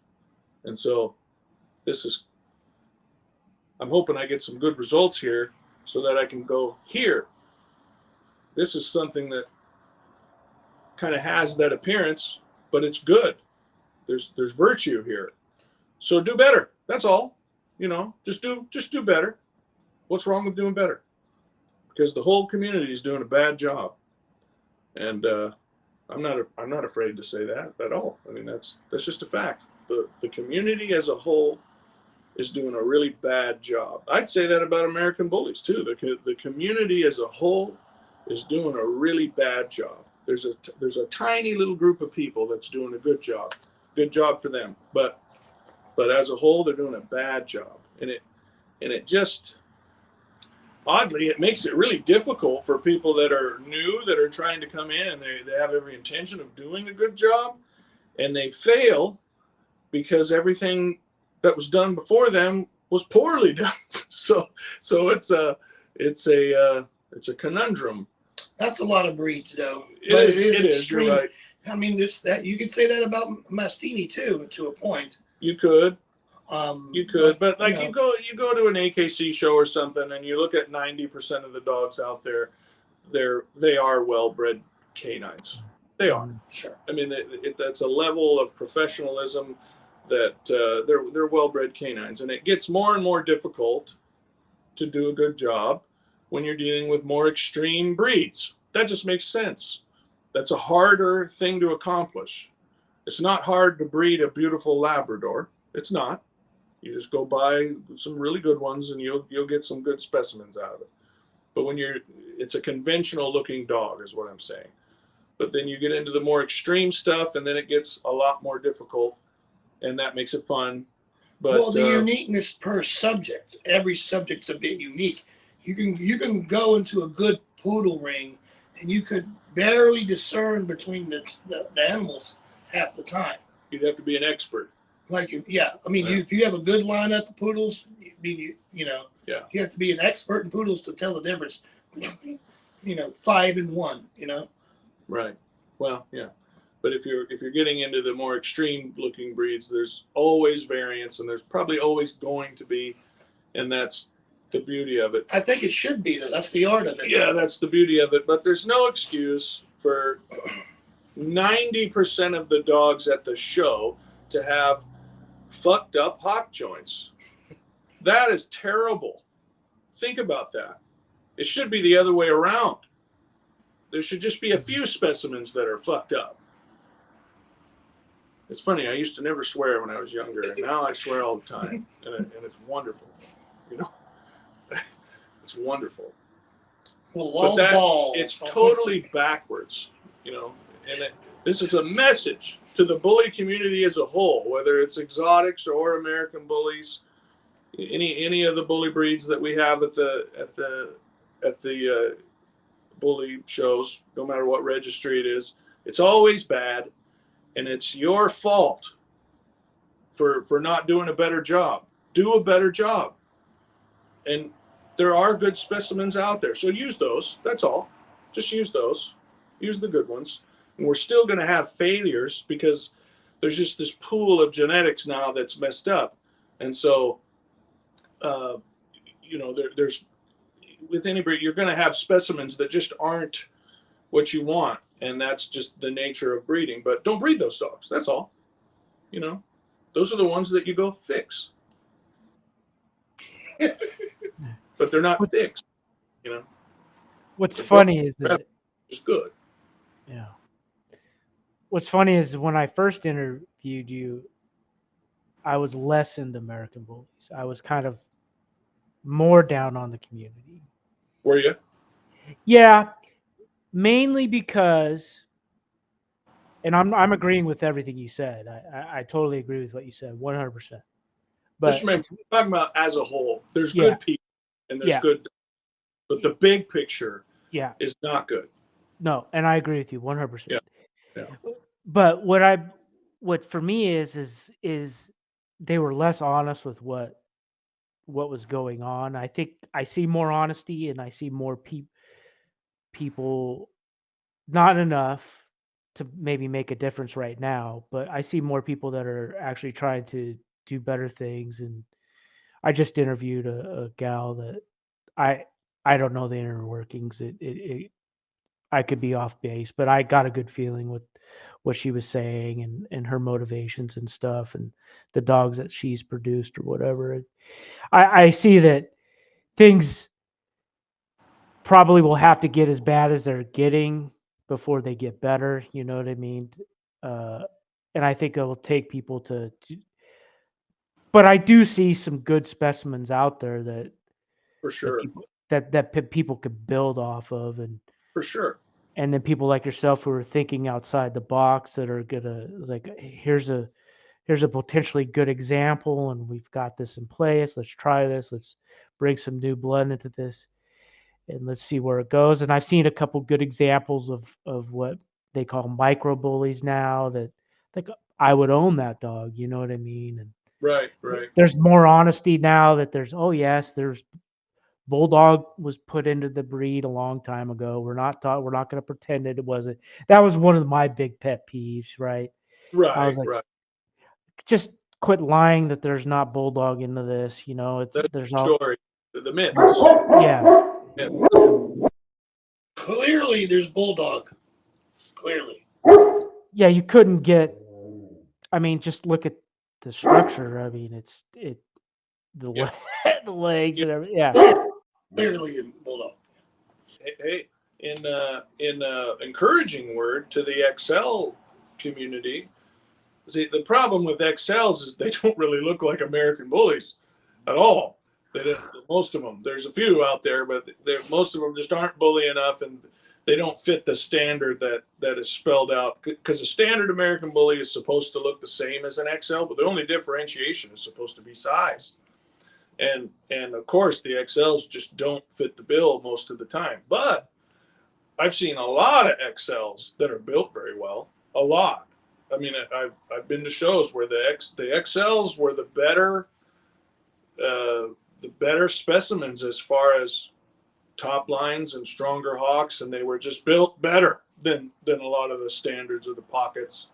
And so I'm hoping I get some good results here so that I can go here. This is something that kind of has that appearance, but it's good. There's virtue here. So do better. That's all. You know, just do better. What's wrong with doing better? Because the whole community is doing a bad job, and I'm not afraid to say that at all. I mean, that's just a fact. The community as a whole is doing a really bad job. I'd say that about American bullies too. The community as a whole is doing a really bad job. There's a tiny little group of people that's doing a good job. Good job for them. But as a whole, they're doing a bad job. And it just, oddly, it makes it really difficult for people that are new, that are trying to come in, and they have every intention of doing a good job, and they fail because everything that was done before them was poorly done. So it's a conundrum. That's a lot of breeds, though. It is. You're right. I mean, that you could say that about Mastini too, to a point. You could, but like you go to an AKC show or something, and you look at 90% of the dogs out there, they are well-bred canines. They are. Sure. I mean, that's a level of professionalism that they're well-bred canines, and it gets more and more difficult to do a good job when you're dealing with more extreme breeds. That just makes sense. That's a harder thing to accomplish. It's not hard to breed a beautiful Labrador. It's not. You just go buy some really good ones, and you'll get some good specimens out of it. But when it's a conventional looking dog, is what I'm saying. But then you get into the more extreme stuff, and then it gets a lot more difficult, and that makes it fun. But well, the uniqueness per subject. Every subject's a bit unique. You can go into a good poodle ring, and you could barely discern between the animals half the time. You'd have to be an expert. Like, yeah, I mean, if you have a good lineup of poodles, you have to be an expert in poodles to tell the difference between 5 and 1. Right. Well, yeah. But if you're getting into the more extreme looking breeds, there's always variance, and there's probably always going to be, and that's the beauty of it. I think it should be, though. That's the art of it. Yeah, that's the beauty of it. But there's no excuse for 90% of the dogs at the show to have fucked up hock joints. That is terrible. Think about that. It should be the other way around. There should just be a few specimens that are fucked up. It's funny. I used to never swear when I was younger, and now I swear all the time, and it's wonderful. It's wonderful. Well, it's totally backwards, And this is a message to the bully community as a whole, whether it's exotics or American bullies, any of the bully breeds that we have at the bully shows, no matter what registry it is. It's always bad, and it's your fault for not doing a better job. Do a better job. And there are good specimens out there, so use those. That's all. Just use those. Use the good ones. And we're still going to have failures because there's just this pool of genetics now that's messed up. And so, there's with any breed, you're going to have specimens that just aren't what you want. And that's just the nature of breeding. But don't breed those dogs. That's all. Those are the ones that you go fix. But they're not fixed, What's funny is that it's good. Yeah. What's funny is when I first interviewed you, I was less into American bullies. I was kind of more down on the community. Were you? Yeah, mainly because, and I'm agreeing with everything you said. I totally agree with what you said, 100%. But just remember, we're talking about as a whole. There's good people and there's good, but the big picture is not good. No, and I agree with you 100%. Yeah. But what for me is they were less honest with what was going on. I think I see more honesty, and I see more people, not enough to maybe make a difference right now, but I see more people that are actually trying to do better things. And I just interviewed a gal that I don't know the inner workings. I could be off base, but I got a good feeling with what she was saying and her motivations and stuff, and the dogs that she's produced or whatever. I see that things probably will have to get as bad as they're getting before they get better. You know what I mean? And I think it will take people to. But I do see some good specimens out there that for sure that people could build off of, and for sure. And then people like yourself who are thinking outside the box that are gonna here's a potentially good example, and we've got this in place. Let's try this. Let's bring some new blood into this, and let's see where it goes. And I've seen a couple good examples of what they call micro bullies now. That I would own that dog. You know what I mean? And right. There's more honesty now. That there's there's Bulldog was put into the breed a long time ago. We're not going to pretend that it wasn't. That was one of my big pet peeves, right? I was like, just quit lying that there's not Bulldog into this. There's all story, the myths. Yeah. Clearly, there's Bulldog. Clearly. Yeah, you couldn't get. I mean, just look at the structure. I mean, the legs and everything. Yeah. Clearly, Bulldog. Hey, encouraging word to the XL community. See, the problem with XLs is they don't really look like American bullies at all. They don't, most of them. There's a few out there, but most of them just aren't bully enough, and they don't fit the standard that is spelled out. Because a standard American bully is supposed to look the same as an XL, but the only differentiation is supposed to be size. And of course, the XLs just don't fit the bill most of the time. But I've seen a lot of XLs that are built very well. A lot. I mean, I've been to shows where the XLs were the better specimens as far as top lines and stronger hocks, and they were just built better than a lot of the standards of the pockets.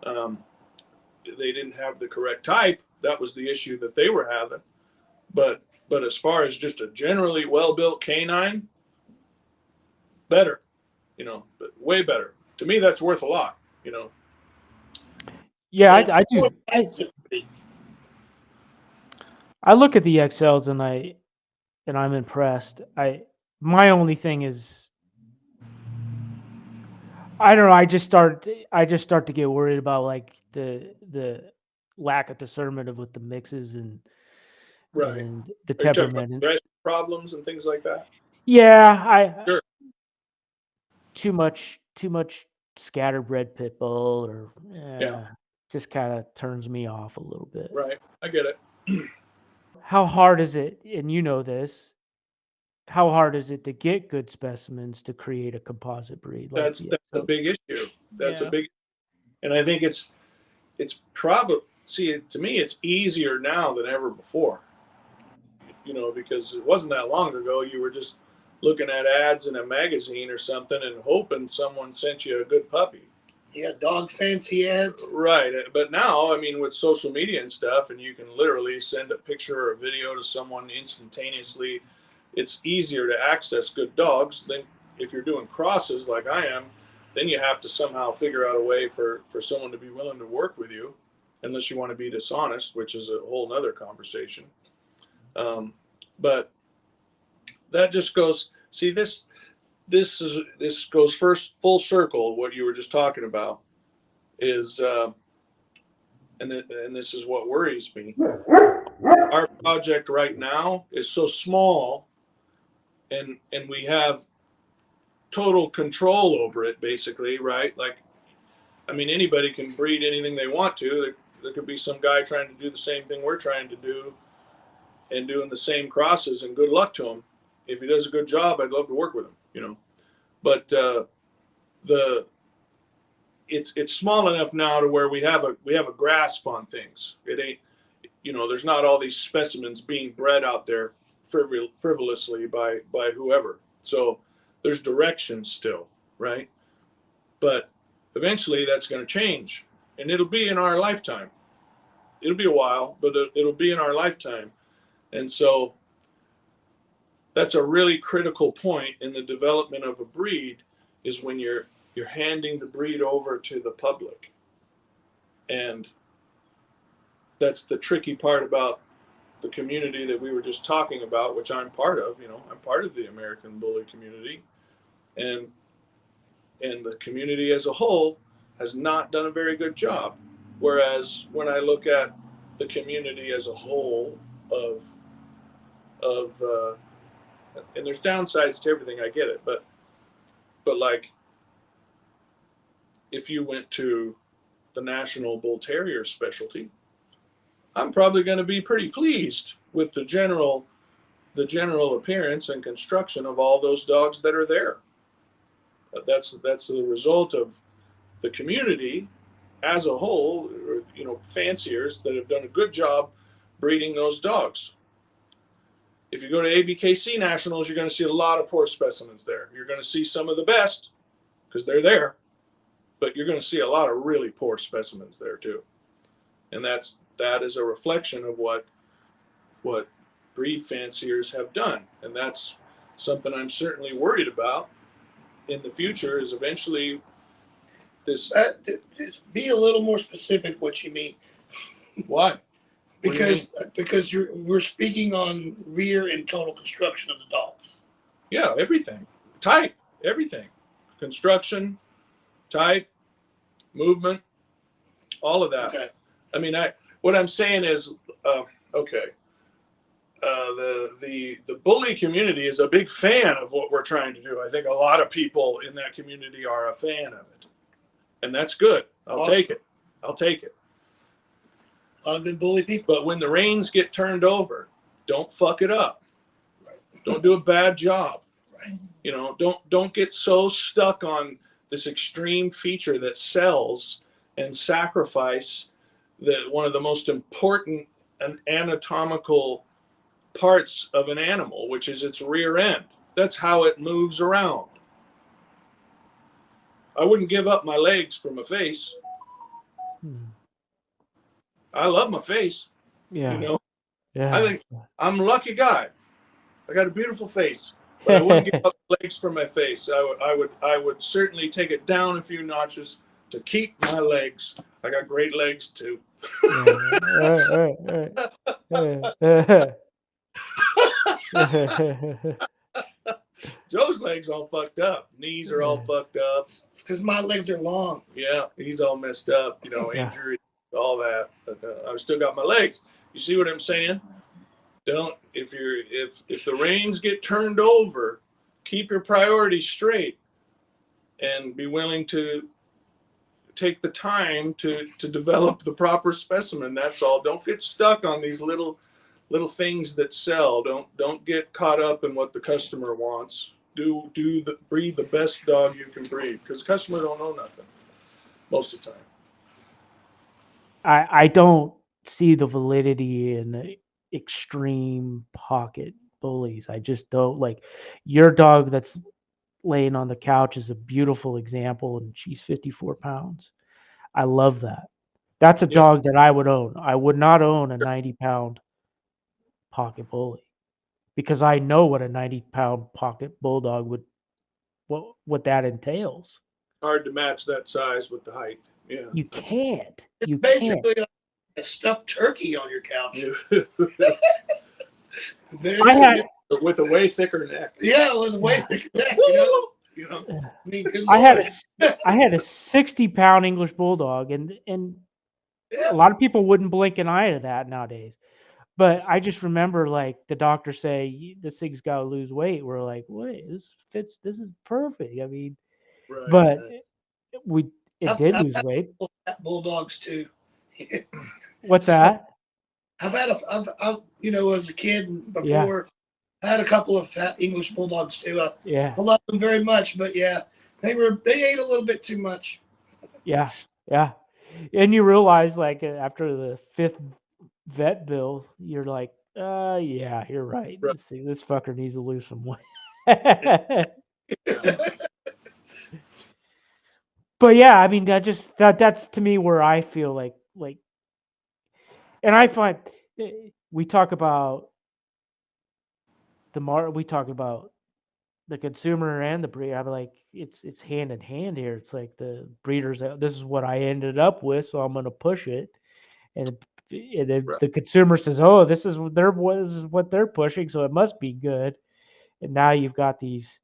They didn't have the correct type. That was the issue that they were having. But as far as just a generally well-built canine, better, but way better. To me, that's worth a lot, Yeah, I look at the XLs and I'm impressed. My only thing is, I don't know. I just start to get worried about like the lack of discernment with the mixes and Right. and the Are you talking temperament. about aggression problems and things like that? Yeah, Sure. too much scatterbred pit bull, or Yeah. just kind of turns me off a little bit. Right. I get it. How hard is it, and you know this, how hard is it to get good specimens to create a composite breed? Like That's a big issue. That's Yeah. a big, and I think it's probably, see, to me, it's easier now than ever before. Because it wasn't that long ago. You were just looking at ads in a magazine or something and hoping someone sent you a good puppy. Yeah, dog fancy ads. Right. But now, I mean, with social media and stuff, and you can literally send a picture or a video to someone instantaneously, it's easier to access good dogs than if you're doing crosses like I am. Then you have to somehow figure out a way for someone to be willing to work with you, unless you want to be dishonest, which is a whole nother conversation. But that just goes, see, this goes first full circle. What you were just talking about is, and this is what worries me. Our project right now is so small, and we have total control over it, basically, right? Like, I mean, anybody can breed anything they want to. There could be some guy trying to do the same thing we're trying to do and doing the same crosses, and good luck to him. If he does a good job, I'd love to work with him, But it's small enough now to where we have a grasp on things. It ain't, there's not all these specimens being bred out there frivolously by whoever. So there's direction still, right? But eventually that's going to change, and it'll be in our lifetime. It'll be a while, but it'll be in our lifetime. And so that's a really critical point in the development of a breed, is when you're handing the breed over to the public. And that's the tricky part about the community that we were just talking about, which I'm part of. I'm part of the American bully community, and the community as a whole has not done a very good job. Whereas when I look at the community as a whole of and there's downsides to everything, I get it, but like, if you went to the National Bull Terrier specialty, I'm probably going to be pretty pleased with the general appearance and construction of all those dogs that are there. That's the result of the community as a whole, fanciers that have done a good job breeding those dogs. If you go to ABKC Nationals, you're going to see a lot of poor specimens there. You're going to see some of the best because they're there, but you're going to see a lot of really poor specimens there too. And that is a reflection of what breed fanciers have done. And that's something I'm certainly worried about in the future, is eventually this. Just be a little more specific what you mean. Why? Because we're speaking on rear and total construction of the dogs. Yeah, everything. Type. everything, construction, type, movement, all of that. Okay. I mean, what I'm saying is, okay. The bully community is a big fan of what we're trying to do. I think a lot of people in that community are a fan of it, and that's good. I'll take it. I'll take it. A lot of good bully people. But when the reins get turned over, don't fuck it up. Right. Don't do a bad job. Right. You know, don't get so stuck on this extreme feature that sells and sacrifice one of the most important and anatomical parts of an animal, which is its rear end. That's how it moves around. I wouldn't give up my legs for my face. I love my face. Yeah. You know, Yeah. I think I'm a lucky guy. I got a beautiful face, but I wouldn't give up legs for my face. I would certainly take it down a few notches to keep my legs. I got great legs too. Joe's legs all fucked up. Knees are all fucked up. It's because my legs are long. Yeah, he's all messed up. You know, injury, all that. But I've still got my legs. You see what I'm saying? Don't if the reins get turned over, keep your priorities straight, and be willing to take the time to develop the proper specimen. That's all. Don't get stuck on these little things that sell. Don't get caught up in what the customer wants. Breed the best dog you can breed, because the customer don't know nothing most of the time. I don't see the validity in the extreme pocket bullies. I just don't. Like your dog that's laying on the couch is a beautiful example, and she's 54 pounds. I love that. That's a dog that I would own. I would not own a 90-pound pocket bully, because I know what a 90-pound pocket bulldog would, what that entails. Hard to match that size with the height. Yeah, You can't. It's You basically can't. like a stuffed turkey on your couch. I had with a way thicker neck. Yeah, with a way thicker neck. You know. I mean, good I Lord. had a 60-pound English bulldog, and Yeah. a lot of people wouldn't blink an eye to that nowadays. But I just remember, like, the doctor say this thing's got to lose weight. We're like, wait, this fits. This is perfect. I mean, Right, but right. it did lose weight. Bulldogs too. What's that? I've as a kid and before, I had a couple of fat English bulldogs too. I love them very much, but yeah, they ate a little bit too much. Yeah, and you realize, like, after the 5th vet bill, you're like, yeah, you're right. Right. See, this fucker needs to lose some weight. But yeah, I mean, that's to me where I feel like, and I find we talk about we talk about the consumer and the breeder. I'm like, it's hand in hand here. It's like the breeders. This is what I ended up with, so I'm going to push it, and then the consumer says, "Oh, this is what they're pushing, so it must be good." And now you've got these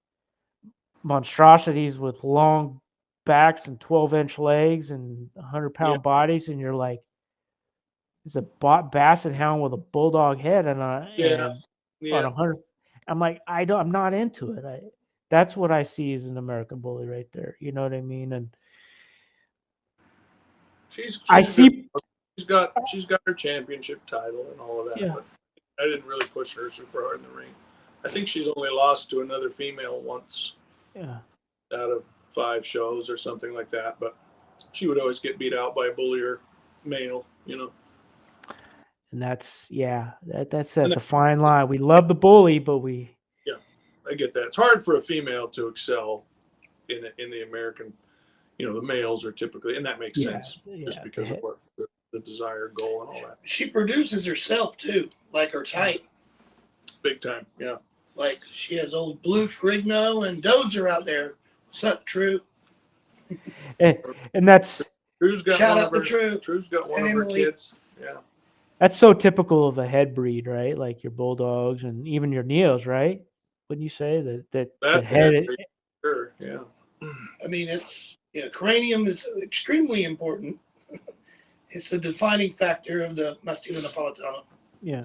monstrosities with long backs and 12-inch legs and 100-pound bodies, and you're like, it's a basset hound with a bulldog head and on 100. I'm like, I'm not into it. That's what I see as an American bully right there. You know what I mean? And she's got her championship title and all of that. Yeah. But I didn't really push her super hard in the ring. I think she's only lost to another female once. Yeah. Out of 5 shows or something like that, but she would always get beat out by a bullier male, you know. And that's the fine line. We love the bully, but I get that. It's hard for a female to excel in the American, the males are typically, and that makes sense just because of what the desired goal and all that. She produces herself too, like her type. Big time, yeah. Like she has old Blue Rigno and Dozer out there. What's up, True? And that's True's got shout one out of her, to True. True's got one and of her Emily. kids. Yeah. That's so typical of a head breed, right? Like your bulldogs and even your Neos, right? Wouldn't you say that the head? Sure. Yeah. I mean, cranium is extremely important. It's the defining factor of the Mastiff Napolitano. Yeah.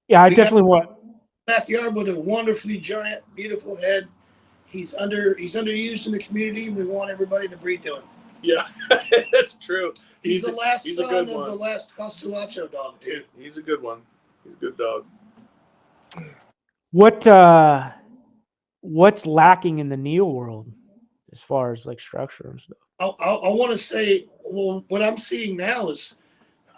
Yeah, I We got definitely want. backyard with a wonderfully giant, beautiful head. He's underused in the community, and we want everybody to breed to him. Yeah, that's true. He's the last he's a son good of one. the last Costulacho dog too. He's a good one. He's a good dog. What's lacking in the Neo world as far as like structure and stuff? I want to say, well, what I'm seeing now is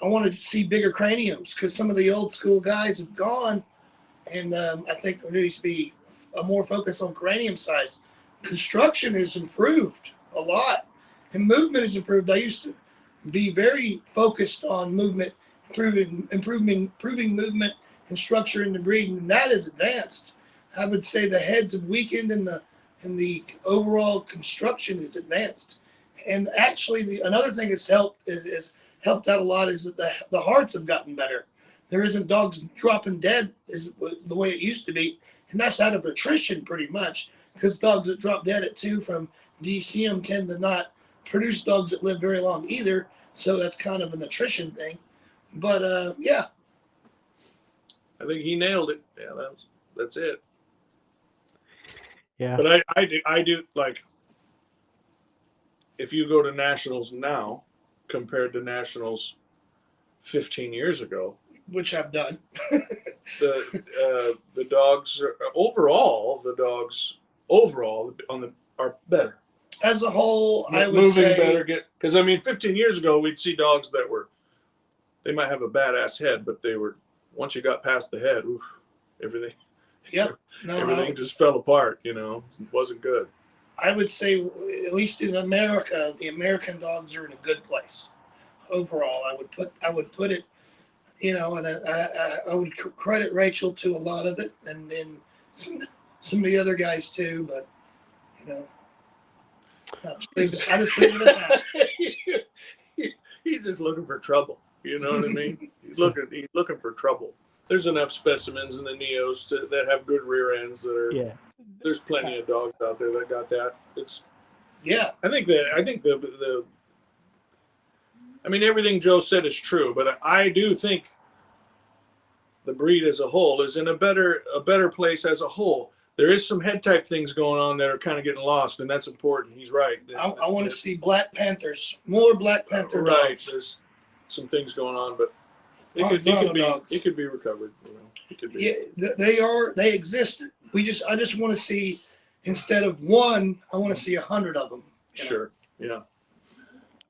I want to see bigger craniums because some of the old school guys have gone, and I think there needs to be a more focus on cranium size. Construction has improved a lot, and movement has improved. I used to be very focused on movement, improving movement and structure in the breeding, and that is advanced. I would say the heads have weakened, and the overall construction is advanced. And actually, another thing that's helped out a lot is that the hearts have gotten better. There isn't dogs dropping dead is the way it used to be, and that's out of attrition pretty much, because dogs that drop dead at 2 from DCM tend to not produce dogs that live very long either. So that's kind of an attrition thing. But yeah, I think he nailed it. Yeah, that's it. Yeah. But I do like, if you go to nationals now compared to nationals 15 years ago, which I've done. the dogs overall are better As a whole, I would moving say better. Because I mean, 15 years ago we'd see dogs that they might have a badass head, but they were, once you got past the head, oof, everything. Yep. No, everything just fell apart. You know, it wasn't good. I would say, at least in America, the American dogs are in a good place overall. I would put it, you know, and I would credit Rachel to a lot of it, and then some of the other guys too. But you know, I just leave it at that. He's just looking for trouble. You know what I mean? He's looking for trouble. There's enough specimens in the Neos that have good rear ends that are. Yeah. There's plenty of dogs out there that got that. It's. Yeah. I think the. I mean, everything Joe said is true, but I do think the breed as a whole is in a better place as a whole. There is some head type things going on that are kind of getting lost, and that's important. He's right. I want to see Black Panthers, more Black Panther right. dogs. There's some things going on, but it could be recovered. You know, it could be. Yeah, they exist. I just want to see, instead of one, I want to see 100 of them. Sure. Yeah.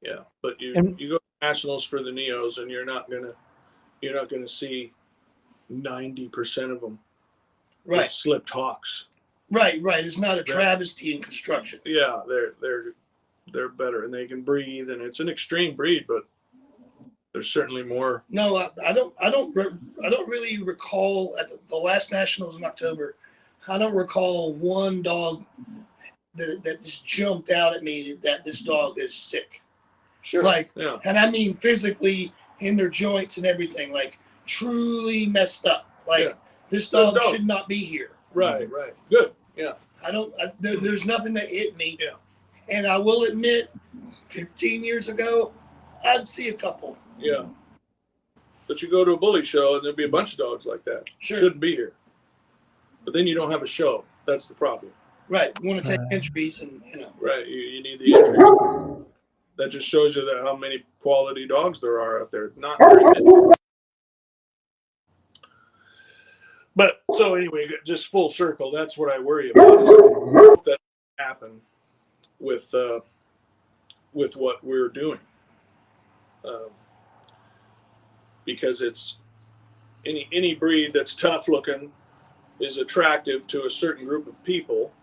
Yeah. But you go to nationals for the Neos, and you're not gonna see 90% of them. Right. Slipped hawks. Right. It's not a travesty in construction. Yeah, they're better, and they can breathe, and it's an extreme breed, but there's certainly more. No, I don't really recall at the last nationals in October. I don't recall one dog that just jumped out at me that this dog is sick. Sure. Yeah. And I mean physically in their joints and everything, like truly messed up. This dog should not be here. Right. Good. Yeah. There's nothing that hit me. Yeah. And I will admit, 15 years ago, I'd see a couple. Yeah. But you go to a bully show and there'll be a bunch of dogs like that. Sure. Shouldn't be here. But then you don't have a show. That's the problem. Right. You want to take entries and, you know. Right. You need the entries. That just shows you how many quality dogs there are out there. Not very many. But so anyway, just full circle. That's what I worry about. Is that happen with what we're doing, because it's any breed that's tough looking is attractive to a certain group of people,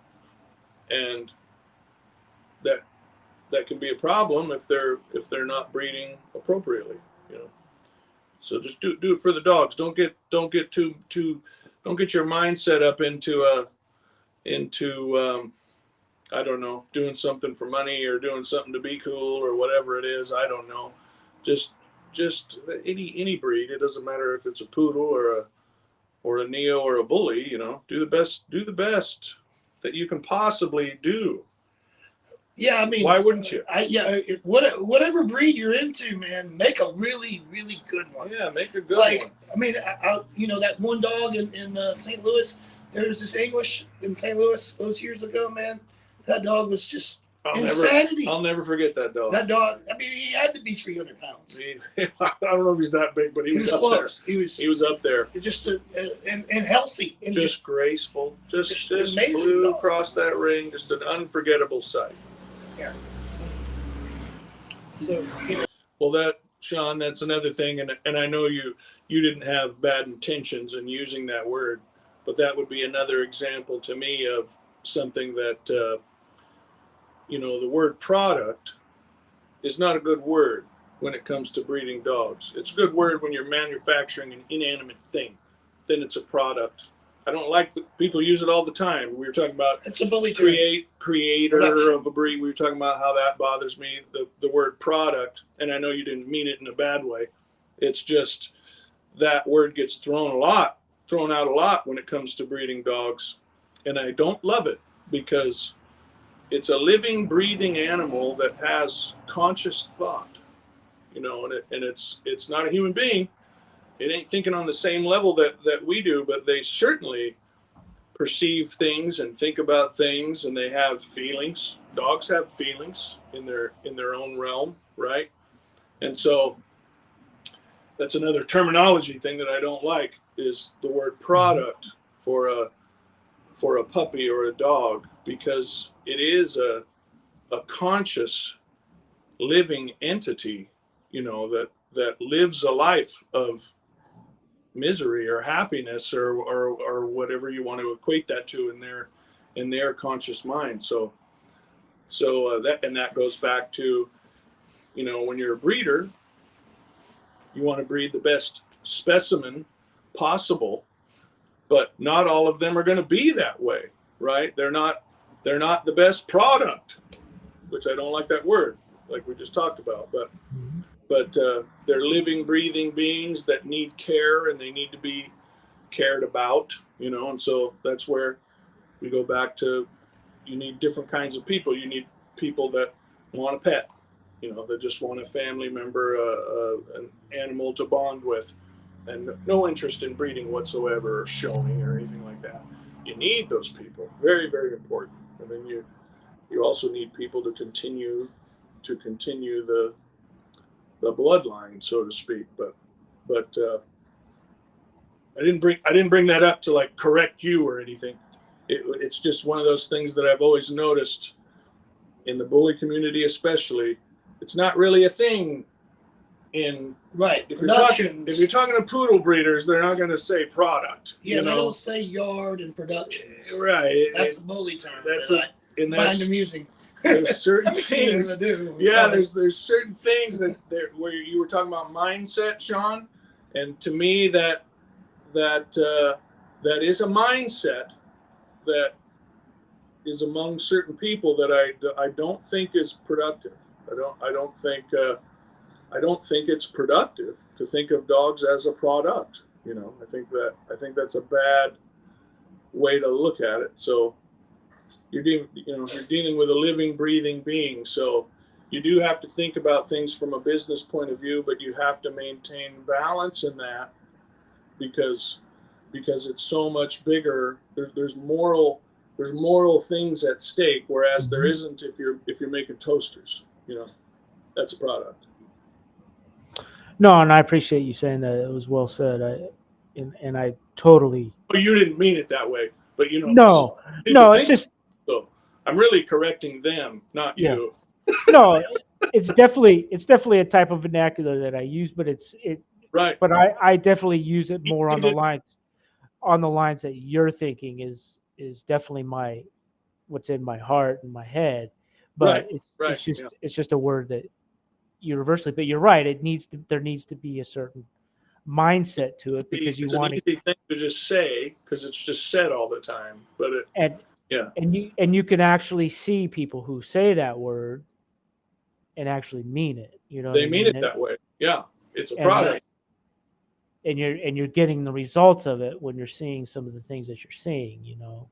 and that can be a problem if they're not breeding appropriately, you know. So just do it for the dogs. Don't get your mind set up into I don't know, doing something for money or doing something to be cool or whatever it is. I don't know. Just any breed. It doesn't matter if it's a poodle or a Neo or a bully, do the best that you can possibly do. Yeah, I mean, why wouldn't you? Whatever breed you're into, man, make a really, really good one. Yeah, make a good like, one. I mean, that one dog in St. Louis. There was this English in St. Louis those years ago, man. That dog was just insanity. I'll never forget that dog. That dog, I mean, he had to be 300 pounds. I don't know if he's that big, but he was up close. there. He was up there. Just and healthy. And just graceful. Just amazing flew dog. across that ring. Just an unforgettable sight. Yeah. So, Well, Sean, that's another thing, and I know you didn't have bad intentions in using that word, but that would be another example to me of something that the word product is not a good word when it comes to breeding dogs. It's a good word when you're manufacturing an inanimate thing. Then it's a product. I don't like people use it all the time. We were talking about it's a bully creator of a breed. We were talking about how that bothers me, the word product. And I know you didn't mean it in a bad way. It's just that word gets thrown out a lot when it comes to breeding dogs. And I don't love it because it's a living, breathing animal that has conscious thought, and it's not a human being. It ain't thinking on the same level that we do, but they certainly perceive things and think about things, and they have feelings. Dogs have feelings in their own realm, right? And so that's another terminology thing that I don't like is the word product for a puppy or a dog, because it is a conscious living entity, that lives a life of misery or happiness or whatever you want to equate that to in their conscious mind. So that goes back to, when you're a breeder, you want to breed the best specimen possible, but not all of them are going to be that way, right? They're not the best product, which I don't like that word, like we just talked about, but they're living, breathing beings that need care, and they need to be cared about, and so that's where we go back to, you need different kinds of people. You need people that want a pet, that just want a family member, an animal to bond with, and no interest in breeding whatsoever or showing or anything like that. You need those people. Very, very important. And then you also need people to continue the bloodline, so to speak. But I didn't bring that up to like correct you or anything. It's just one of those things that I've always noticed in the bully community, especially. It's not really a thing in right. If you're talking to poodle breeders, they're not going to say product. Yeah, they don't say yard and production. Right. That's a bully term. I find amusing. There's certain things. There's certain things where you were talking about mindset, Sean, and to me that is a mindset that is among certain people that I don't think is productive. I don't think it's productive to think of dogs as a product. I think that's a bad way to look at it. So you're dealing with a living, breathing being. So you do have to think about things from a business point of view, but you have to maintain balance in that because it's so much bigger. There's moral things at stake, whereas there isn't if you're making toasters. That's a product. No, and I appreciate you saying that. It was well said. I totally. Well, you didn't mean it that way, but No, it's just. So I'm really correcting them, not you. No, it's definitely a type of vernacular that I use, but right. But I definitely use it more on the lines that you're thinking is definitely what's in my heart and my head. But it's just a word that universally. But you're right. There needs to be a certain mindset to it because it's an easy thing to just say because it's just said all the time. But and you can actually see people who say that word and actually mean it. They mean it that way. Yeah, it's a product. and you're getting the results of it when you're seeing some of the things that you're seeing, you know.